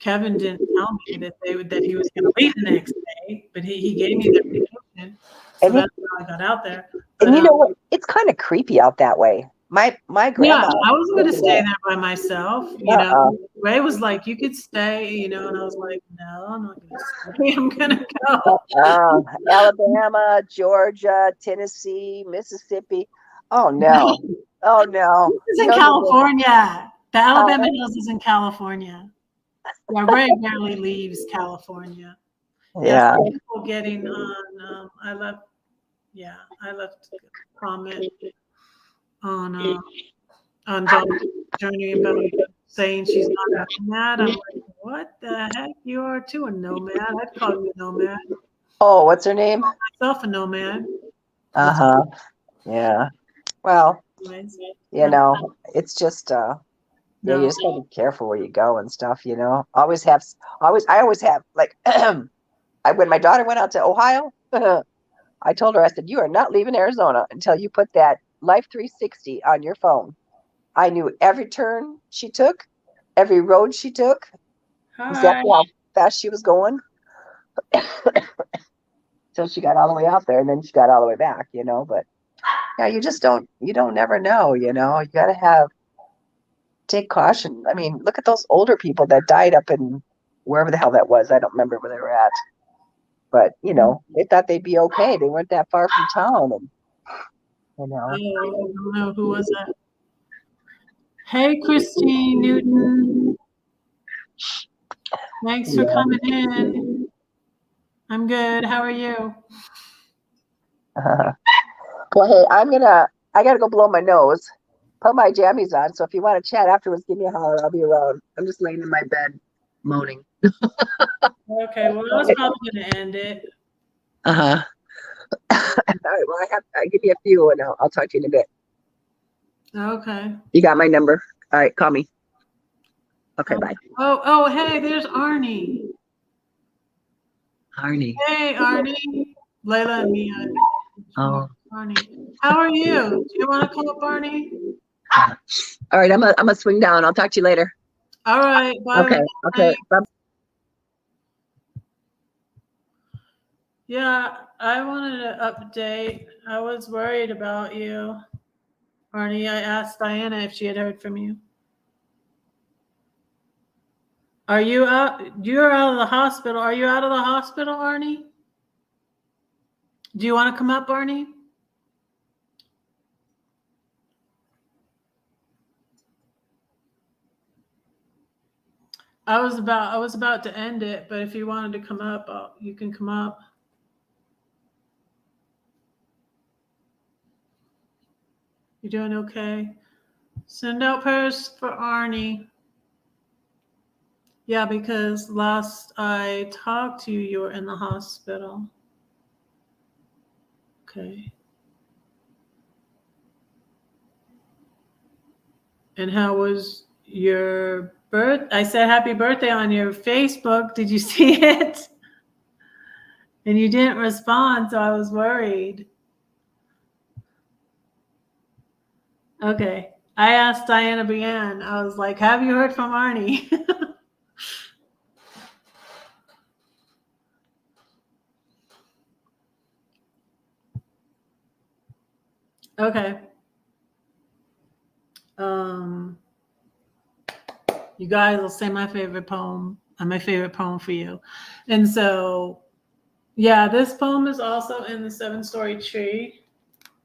Kevin didn't tell me that he was going to leave the next day, but he gave me the vacation, so that's how I got out there. But, and you know what? It's kind of creepy out that way. My grandma. Yeah, I was going to stay there by myself. Ray was like, "You could stay," and I was like, "No, I'm not going to stay. I'm going to go." Alabama, Georgia, Tennessee, Mississippi. Oh no! Oh no! This is in California. The Alabama Hills is in California. Yeah, Ray barely leaves California. Yeah. People getting on. I left a comment on John's journey about saying she's not a nomad. I'm like, what the heck? You are too a nomad. I'd call you a nomad. Oh, what's her name? Myself a nomad. Yeah. Well, it's just Yeah, you No. just gotta be careful where you go and stuff, you know. I always have like when my daughter went out to Ohio, I told her, I said, you are not leaving Arizona until you put that Life 360 on your phone. I knew every turn she took, every road she took, Hi. exactly how fast she was going till she got all the way out there, and then she got all the way back, you know. But yeah, you don't never know, you know. You gotta take caution. I mean, look at those older people that died up in wherever the hell that was. I don't remember where they were at. But, you know, they thought they'd be okay. They weren't that far from town. And, you know, Oh, I don't know. Who was that? Hey, Christine Newton. Thanks for yeah. coming in. I'm good. How are you? Well, hey, I gotta go blow my nose, put my jammies on. So if you want to chat afterwards, give me a holler. I'll be around. I'm just laying in my bed moaning. Okay, well, I was probably going to end it. Uh-huh. All right, well, give me a few and I'll talk to you in a bit. Okay. You got my number. All right, call me. Okay, bye. Oh, hey, there's Arnie. Arnie. Hey, Arnie. Layla and Mia. Oh. Arnie. How are you? Do you want to come up, Arnie? All right, I'm gonna swing down. I'll talk to you later. All right. Bye. Okay. Okay. Bye. Yeah, I wanted to update. I was worried about you, Arnie. I asked Diana if she had heard from you. Are you out? You're out of the hospital. Are you out of the hospital, Arnie? Do you want to come up, Arnie? I was about to end it, but if you wanted to come up, you can come up. You doing okay? Send out prayers for Arnie. Yeah, because last I talked to you, you were in the hospital. Okay. And how was your birth? I said happy birthday on your Facebook. Did you see it? And you didn't respond, so I was worried. Okay. I asked Diana Brienne, I was like, have you heard from Arnie? Okay. You guys will say my favorite poem. My favorite poem for you. And so, yeah, this poem is also in the 7-Story Tree.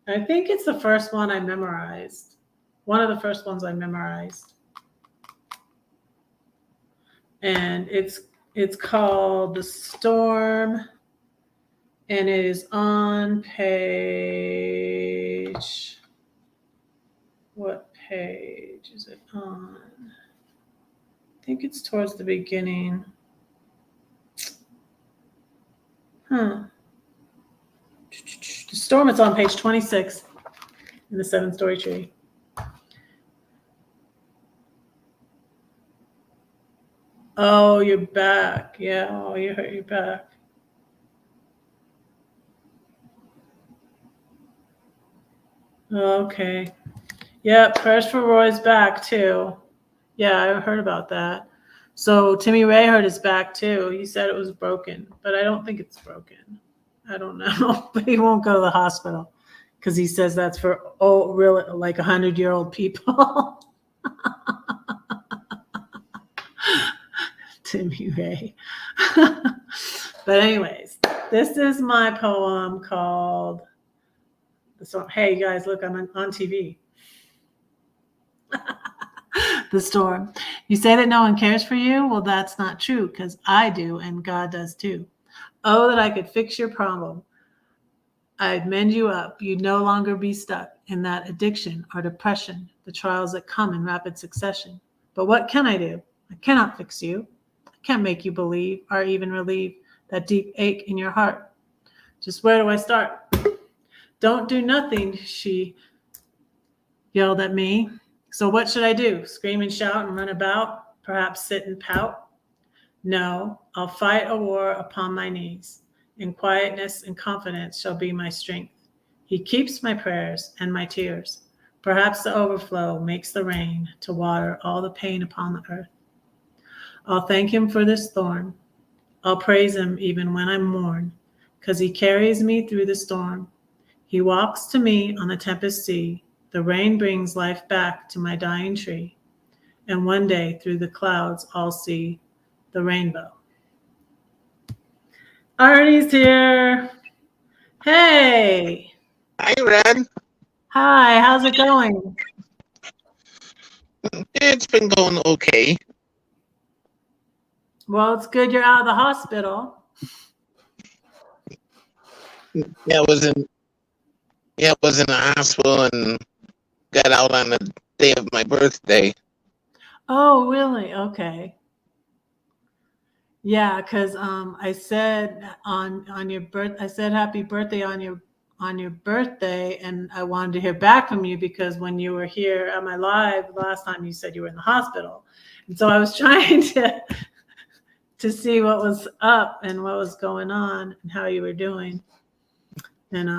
I think it's the first one I memorized. One of the first ones I memorized. And it's called The Storm. And it is on page. What page is it on? I think it's towards the beginning. The Storm is on page 26 in the 7-Story Tree. Oh, you're back. Yeah, oh, you hurt your back. Okay. Yeah, prayers for Roy's back too. Yeah, I heard about that. So Timmy Ray hurt his back too. He said it was broken, but I don't think it's broken. I don't know, but he won't go to the hospital because he says that's for really like 100-year-old people. Timmy Ray. But anyways, this is my poem called The Storm. Hey guys, look, I'm on TV. The Storm. You say that no one cares for you? Well, that's not true because I do and God does too. Oh, that I could fix your problem. I'd mend you up. You'd no longer be stuck in that addiction or depression, the trials that come in rapid succession. But what can I do? I cannot fix you. I can't make you believe or even relieve that deep ache in your heart. Just where do I start? Don't do nothing, she yelled at me. So what should I do? Scream and shout and run about? Perhaps sit and pout? No, I'll fight a war upon my knees. In quietness and confidence shall be my strength. He keeps my prayers and my tears. Perhaps the overflow makes the rain to water all the pain upon the earth. I'll thank him for this thorn. I'll praise him even when I'm mourn, 'cause he carries me through the storm. He walks to me on the tempest sea. The rain brings life back to my dying tree. And one day through the clouds I'll see the rainbow. Artie's here. Hey. Hi, Red. Hi, how's it going? It's been going okay. Well, it's good you're out of the hospital. I was in the hospital and got out on the day of my birthday. Oh, really? Okay. Yeah, because I said on your I said happy birthday on your birthday, and I wanted to hear back from you because when you were here at my live last time, you said you were in the hospital, and so I was trying to see what was up and what was going on and how you were doing. And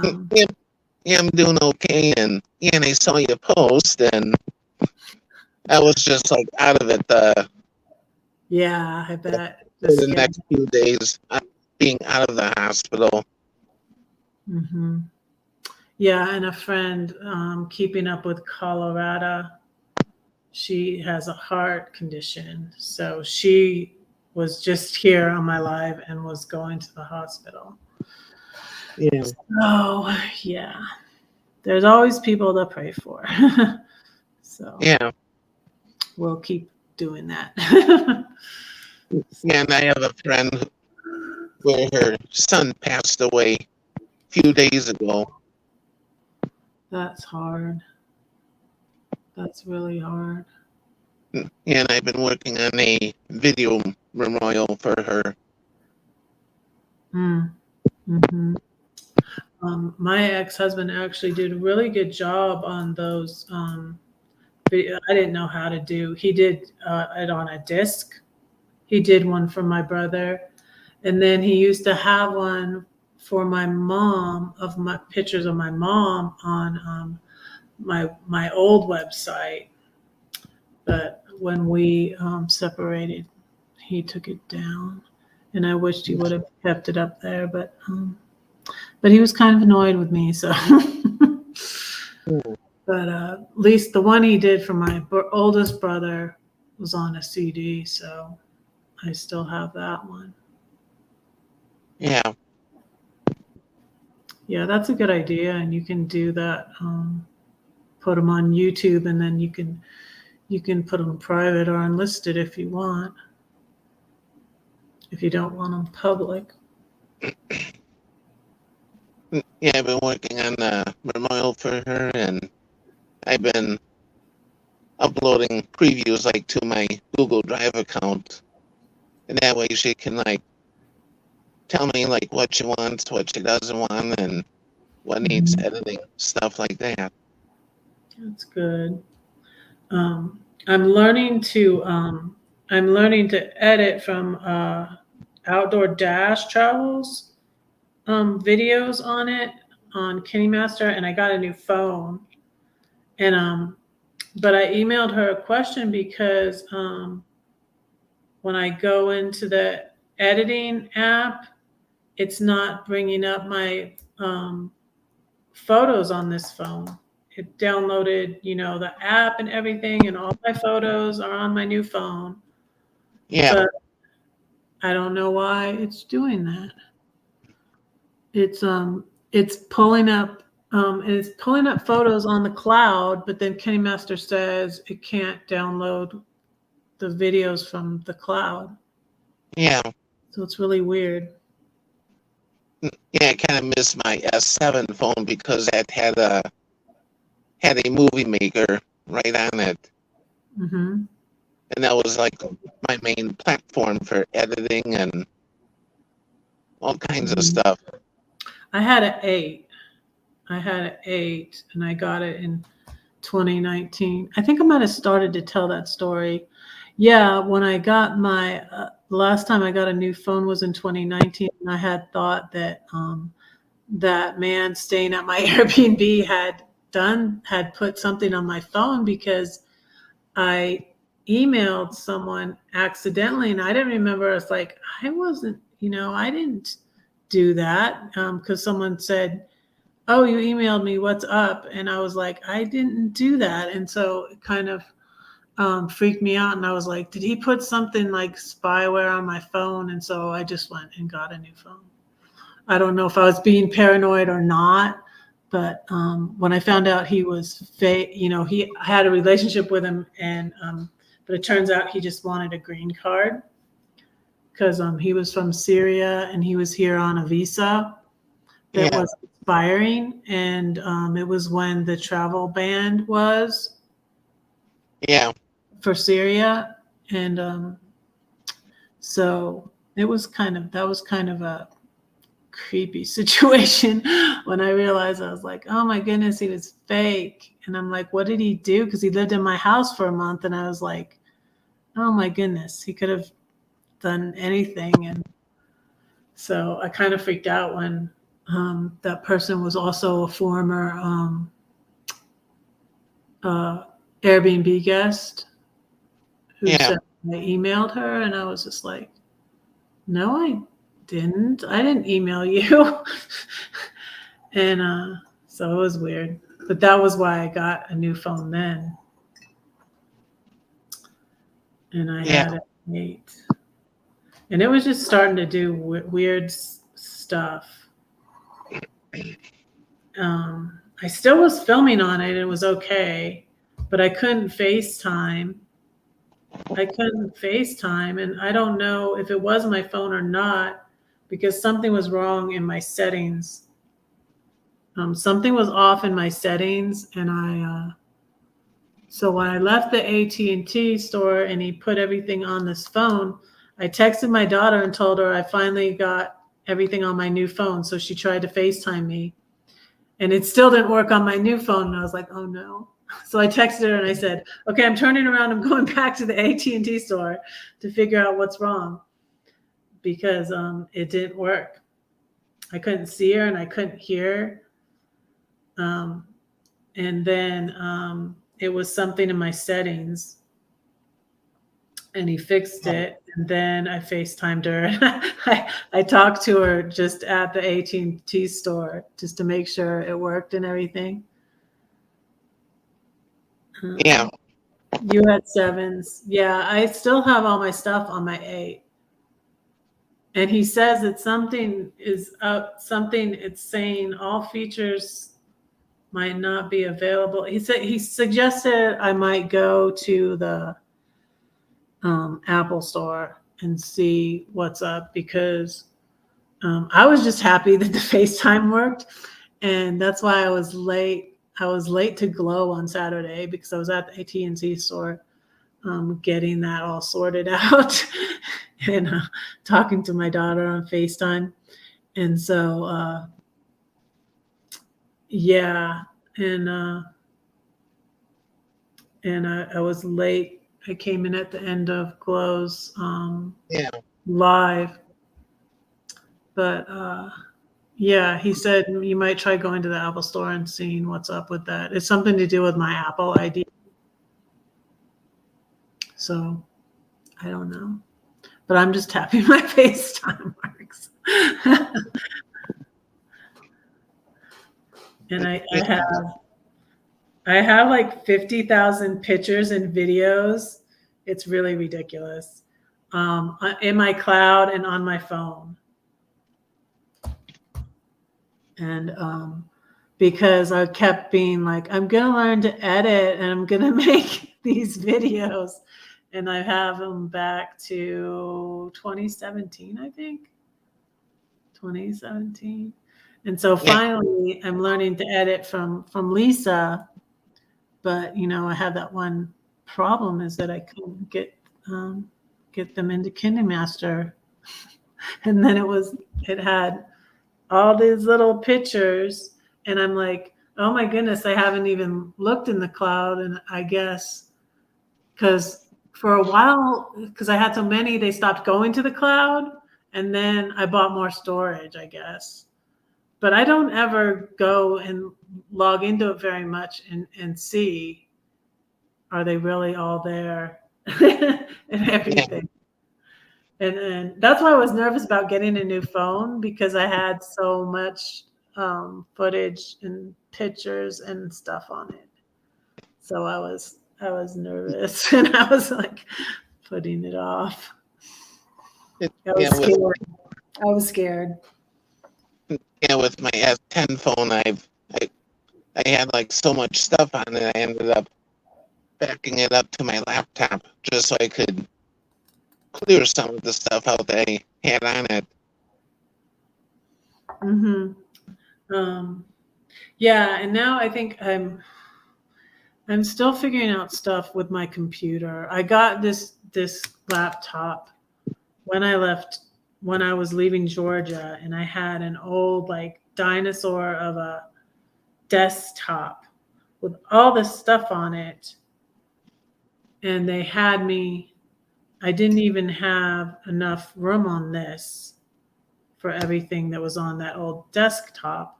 Yeah, I'm doing okay. And I saw your post, and I was just like out of it yeah, I bet for the next few days, being out of the hospital. Mm-hmm. Yeah, and a friend keeping up with Colorado. She has a heart condition, so she was just here on my live and was going to the hospital. Yeah. Oh, yeah. There's always people to pray for. So Yeah. we'll keep doing that. Yeah, and I have a friend where her son passed away a few days ago. That's hard. That's really hard. And I've been working on a video memorial for her. Mm-hmm. My ex-husband actually did a really good job on those. I didn't know how to do. He did it on a disc. He did one for my brother, and then he used to have one for my mom of my pictures of my mom on my old website. But when we separated, he took it down, and I wished he would have kept it up there. But he was kind of annoyed with me, so. But at least the one he did for my oldest brother was on a CD, so I still have that one. Yeah. Yeah, that's a good idea, and you can do that. Put them on YouTube, and then you can put them private or unlisted if you want. If you don't want them public. Yeah, I've been working on a memorial for her, and I've been uploading previews like to my Google Drive account, and that way she can like tell me like what she wants, what she doesn't want, and what needs editing, stuff like that. That's good. I'm learning to edit from Outdoor Dash Travels videos on it on KineMaster, and I got a new phone, and but I emailed her a question because when I go into the editing app, it's not bringing up my photos on this phone. It downloaded, the app and everything, and all my photos are on my new phone. Yeah. But I don't know why it's doing that. It's pulling up photos on the cloud, but then KineMaster says it can't download the videos from the cloud. Yeah. So it's really weird. Yeah, I kind of miss my S7 phone because that had a movie maker right on it. Mm-hmm. And that was like my main platform for editing and all kinds of stuff. I had an 8. And I got it in 2019. I think I might have started to tell that story. Yeah, when I got my last time I got a new phone was in 2019, and I had thought that that man staying at my Airbnb had put something on my phone because I emailed someone accidentally, and I didn't remember. It's like I wasn't, I didn't do that because someone said, "Oh, you emailed me. What's up?" And I was like, "I didn't do that," and so it kind of freaked me out. And I was like, "Did he put something like spyware on my phone?" And so I just went and got a new phone. I don't know if I was being paranoid or not, but when I found out he was fake, he I had a relationship with him, and but it turns out he just wanted a green card because he was from Syria and he was here on a visa that Yeah. was expiring, and it was when the travel ban was Yeah. for Syria, and so that was kind of a creepy situation when I realized. I was like, oh my goodness, he was fake. And I'm like, what did he do? Because he lived in my house for a month, and I was like, oh my goodness, he could have done anything. And so I kind of freaked out when that person was also a former Airbnb guest who Yeah. said I emailed her, and I was just like, no, I didn't email you. And so it was weird, but that was why I got a new phone then, and I Yeah. had it at 8, and it was just starting to do weird stuff. I still was filming on it. It was okay, but I couldn't FaceTime. And I don't know if it was my phone or not because something was wrong in my settings. Something was off in my settings, and so when I left the AT&T store and he put everything on this phone, I texted my daughter and told her I finally got everything on my new phone. So she tried to FaceTime me, and it still didn't work on my new phone. And I was like, oh no. So I texted her and I said, okay, I'm turning around. I'm going back to the AT&T store to figure out what's wrong because it didn't work. I couldn't see her and I couldn't hear. And then it was something in my settings, and he fixed it. And then I FaceTimed her. I talked to her just at the AT&T store just to make sure it worked and everything. Yeah. You had 7s. Yeah, I still have all my stuff on my 8. And he says that something is up, something it's saying all features might not be available. He suggested I might go to the Apple store and see what's up because I was just happy that the FaceTime worked, and that's why I was late. I was late to Glow on Saturday because I was at the AT&T store getting that all sorted out and talking to my daughter on FaceTime. And so, yeah, and I was late. I came in at the end of Glow's Yeah. live, but yeah, he said you might try going to the Apple store and seeing what's up with that. It's something to do with my Apple ID. So I don't know, but I'm just happy my FaceTime works. And I have like 50,000 pictures and videos. It's really ridiculous in my cloud and on my phone. And because I kept being like, I'm going to learn to edit and I'm going to make these videos. And I have them back to 2017, I think. 2017. And so finally I'm learning to edit from Lisa. But, I had that one problem is that I couldn't get them into KineMaster. And then it had all these little pictures, and I'm like, Oh my goodness, I haven't even looked in the cloud, and I guess because for a while, because I had so many, they stopped going to the cloud, and then I bought more storage, I guess. But I don't ever go and log into it very much and see, are they really all there and everything. And that's why I was nervous about getting a new phone, because I had so much footage and pictures and stuff on it. So I was nervous and I was like putting it off. I was Yeah, scared. I was scared. with my S10 phone, I had like so much stuff on it. I ended up backing it up to my laptop just so I could clear some of the stuff out that I had on it. Yeah, and now I think I'm still figuring out stuff with my computer. I got this laptop when I was leaving Georgia, and I had an old like dinosaur of a desktop with all this stuff on it. And they had me, I didn't even have enough room on this for everything that was on that old desktop.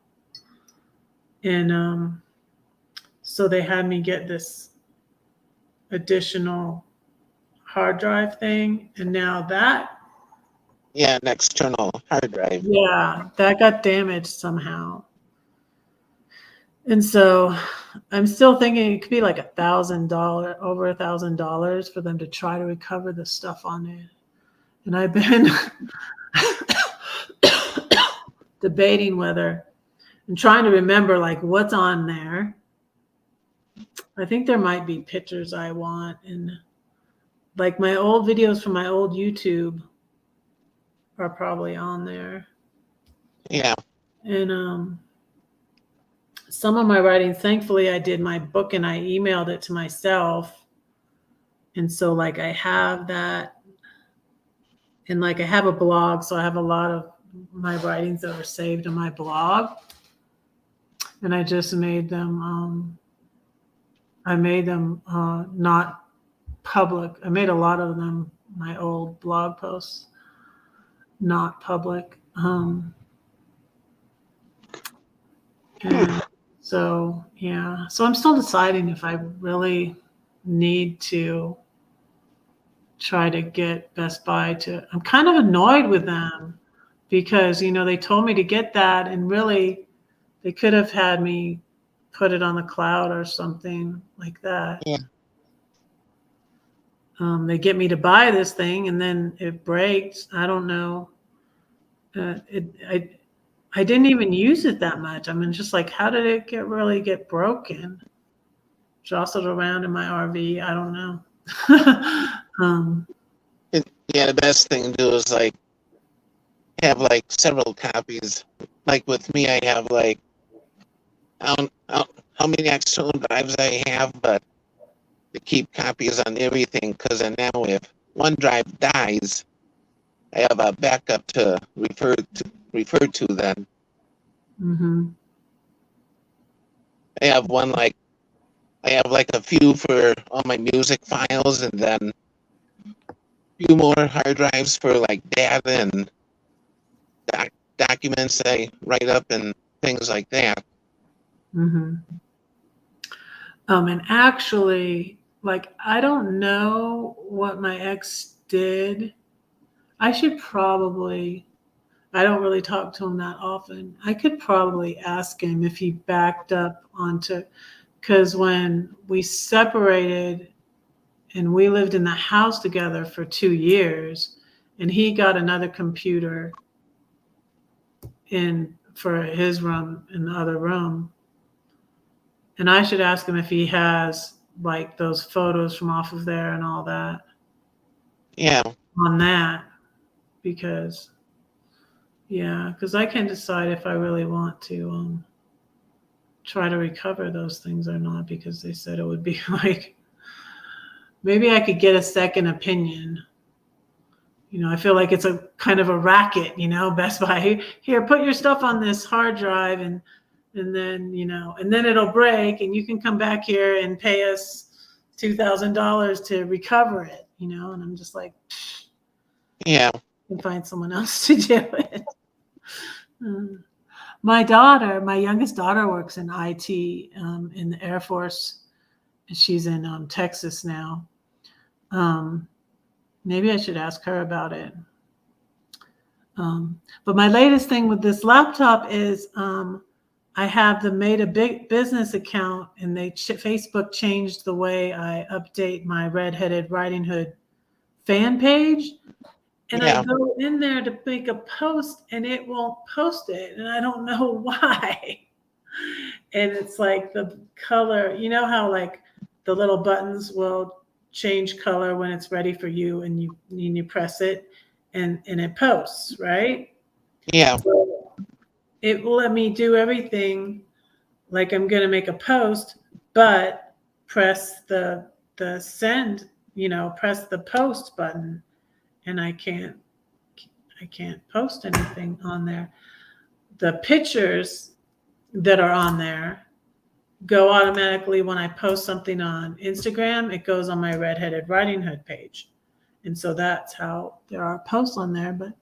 And so they had me get this additional hard drive thing. And now that, Yeah, an external hard drive. yeah, that got damaged somehow. And so I'm still thinking it could be like $1,000, over $1,000 for them to try to recover the stuff on it. And I've been debating whether, I'm trying to remember like what's on there. I think there might be pictures I want, and like my old videos from my old YouTube are probably on there. Yeah. And some of my writing, thankfully I did my book and I emailed it to myself. And so like I have that, and like I have a blog, so I have a lot of my writings that are saved in my blog. And I just made them not public. I made a lot of them, my old blog posts, not public. And so, yeah. So I'm still deciding if I really need to try to get Best Buy to, I'm kind of annoyed with them because, you know, they told me to get that, and really they could have had me put it on the cloud or something like that. Yeah. They get me to buy this thing and then it breaks. I don't know. I didn't even use it that much. I mean, just like, how did it really get broken? Jostled around in my RV. I don't know. Yeah, the best thing to do is like have like several copies. Like with me, I have like, I don't know how many external drives I have, but to keep copies on everything, because then now if one drive dies, I have a backup to refer to then. Mm-hmm. I have a few for all my music files, and then a few more hard drives for like data and documents that I write up and things like that. Mm-hmm. And actually, like, I don't know what my ex did. I don't really talk to him that often. I could probably ask him if he backed up onto, because when we separated and we lived in the house together for 2 years, and he got another computer for his room in the other room. And I should ask him if he has like those photos from off of there and all that. Yeah. On that, because I can't decide if I really want to try to recover those things or not, because they said it would be like, maybe I could get a second opinion. You know, I feel like it's a kind of a racket, you know, Best Buy, here, put your stuff on this hard drive and and then, and then it'll break and you can come back here and pay us $2,000 to recover it, and I'm just like, Yeah. and find someone else to do it. My youngest daughter works in IT in the Air Force. She's in Texas now. Maybe I should ask her about it. But my latest thing with this laptop is I have made a big business account, and Facebook changed the way I update my Red-Headed Riding Hood fan page. And I go in there to make a post and it won't post it. And I don't know why. And it's like the color, how like the little buttons will change color when it's ready for you and you press it and it posts, right? Yeah. So it will let me do everything like I'm going to make a post, but press the send, press the post button. And I can't post anything on there. The pictures that are on there go automatically when I post something on Instagram. It goes on my Red-Headed Riding Hood page. And so that's how there are posts on there. But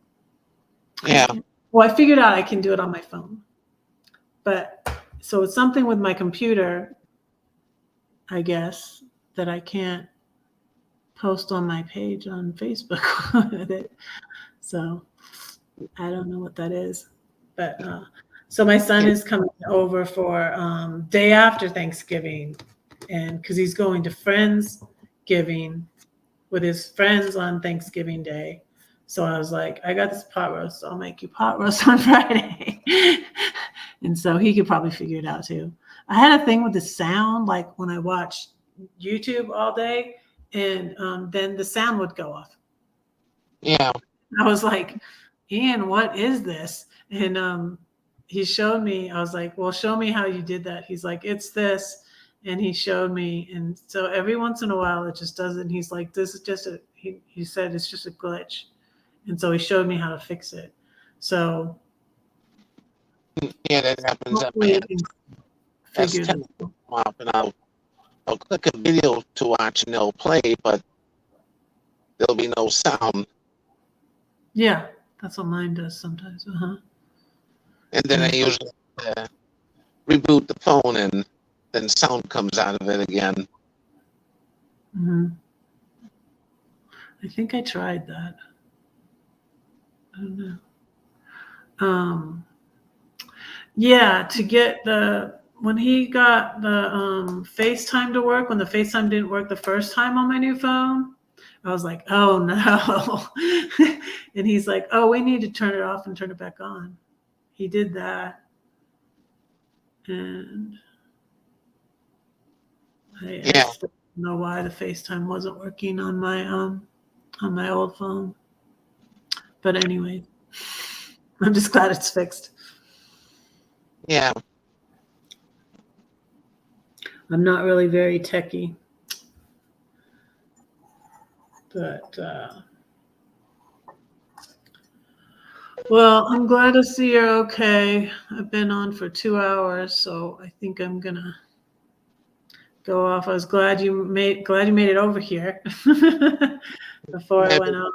I figured out I can do it on my phone. But so it's something with my computer, I guess, that I can't post on my page on Facebook with it. So I don't know what that is. But so my son is coming over for day after Thanksgiving, and because he's going to Friendsgiving with his friends on Thanksgiving Day. So I was like, I got this pot roast, so I'll make you pot roast on Friday. And so he could probably figure it out too. I had a thing with the sound, like when I watched YouTube all day, and then the sound would go off. Yeah. I was like, Ian, what is this? And he showed me. I was like, well, show me how you did that. He's like, it's this. And he showed me. And so every once in a while it just doesn't. He's like, this is just he said it's just a glitch. And so he showed me how to fix it. So yeah, that happens. That's and I'll click a video to watch and they'll play, but there'll be no sound. Yeah, that's what mine does sometimes. And then I usually reboot the phone and then sound comes out of it again. I think I tried that. I don't know. Yeah, to get when he got the FaceTime to work, when the FaceTime didn't work the first time on my new phone, I was like, oh no. And he's like, oh, we need to turn it off and turn it back on. He did that. And I still don't know why the FaceTime wasn't working on my old phone. But anyway, I'm just glad it's fixed. Yeah. I'm not really very techie. But, well, I'm glad to see you're okay. I've been on for 2 hours, so I think I'm going to go off. I was glad you made it over here before I went out.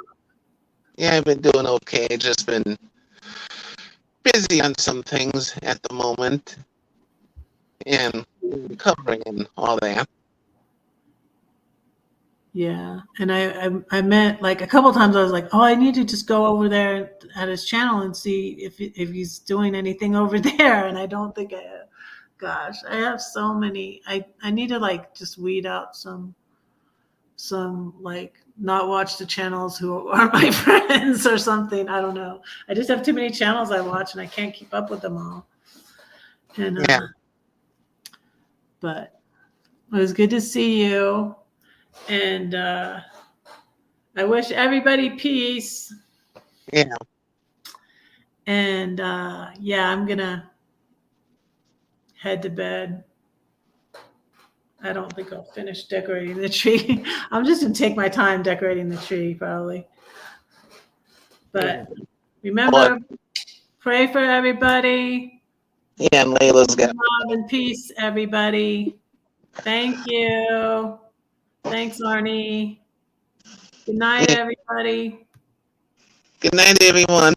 Yeah, I've been doing okay. Just been busy on some things at the moment and recovering and all that. Yeah, and I meant like a couple of times I was like, oh, I need to just go over there at his channel and see if he's doing anything over there. And I don't think I have. Gosh, I have so many. I need to like just weed out some like not watch the channels who aren't my friends or something. I don't know. I just have too many channels I watch and I can't keep up with them all. And but it was good to see you. And I wish everybody peace. Yeah. And I'm gonna head to bed. I don't think I'll finish decorating the tree. I'm just gonna take my time decorating the tree, probably. But remember, pray for everybody. Yeah, and Layla's got. Love and peace, everybody. Thank you. Thanks, Arnie. Good night, Yeah. everybody. Good night, everyone.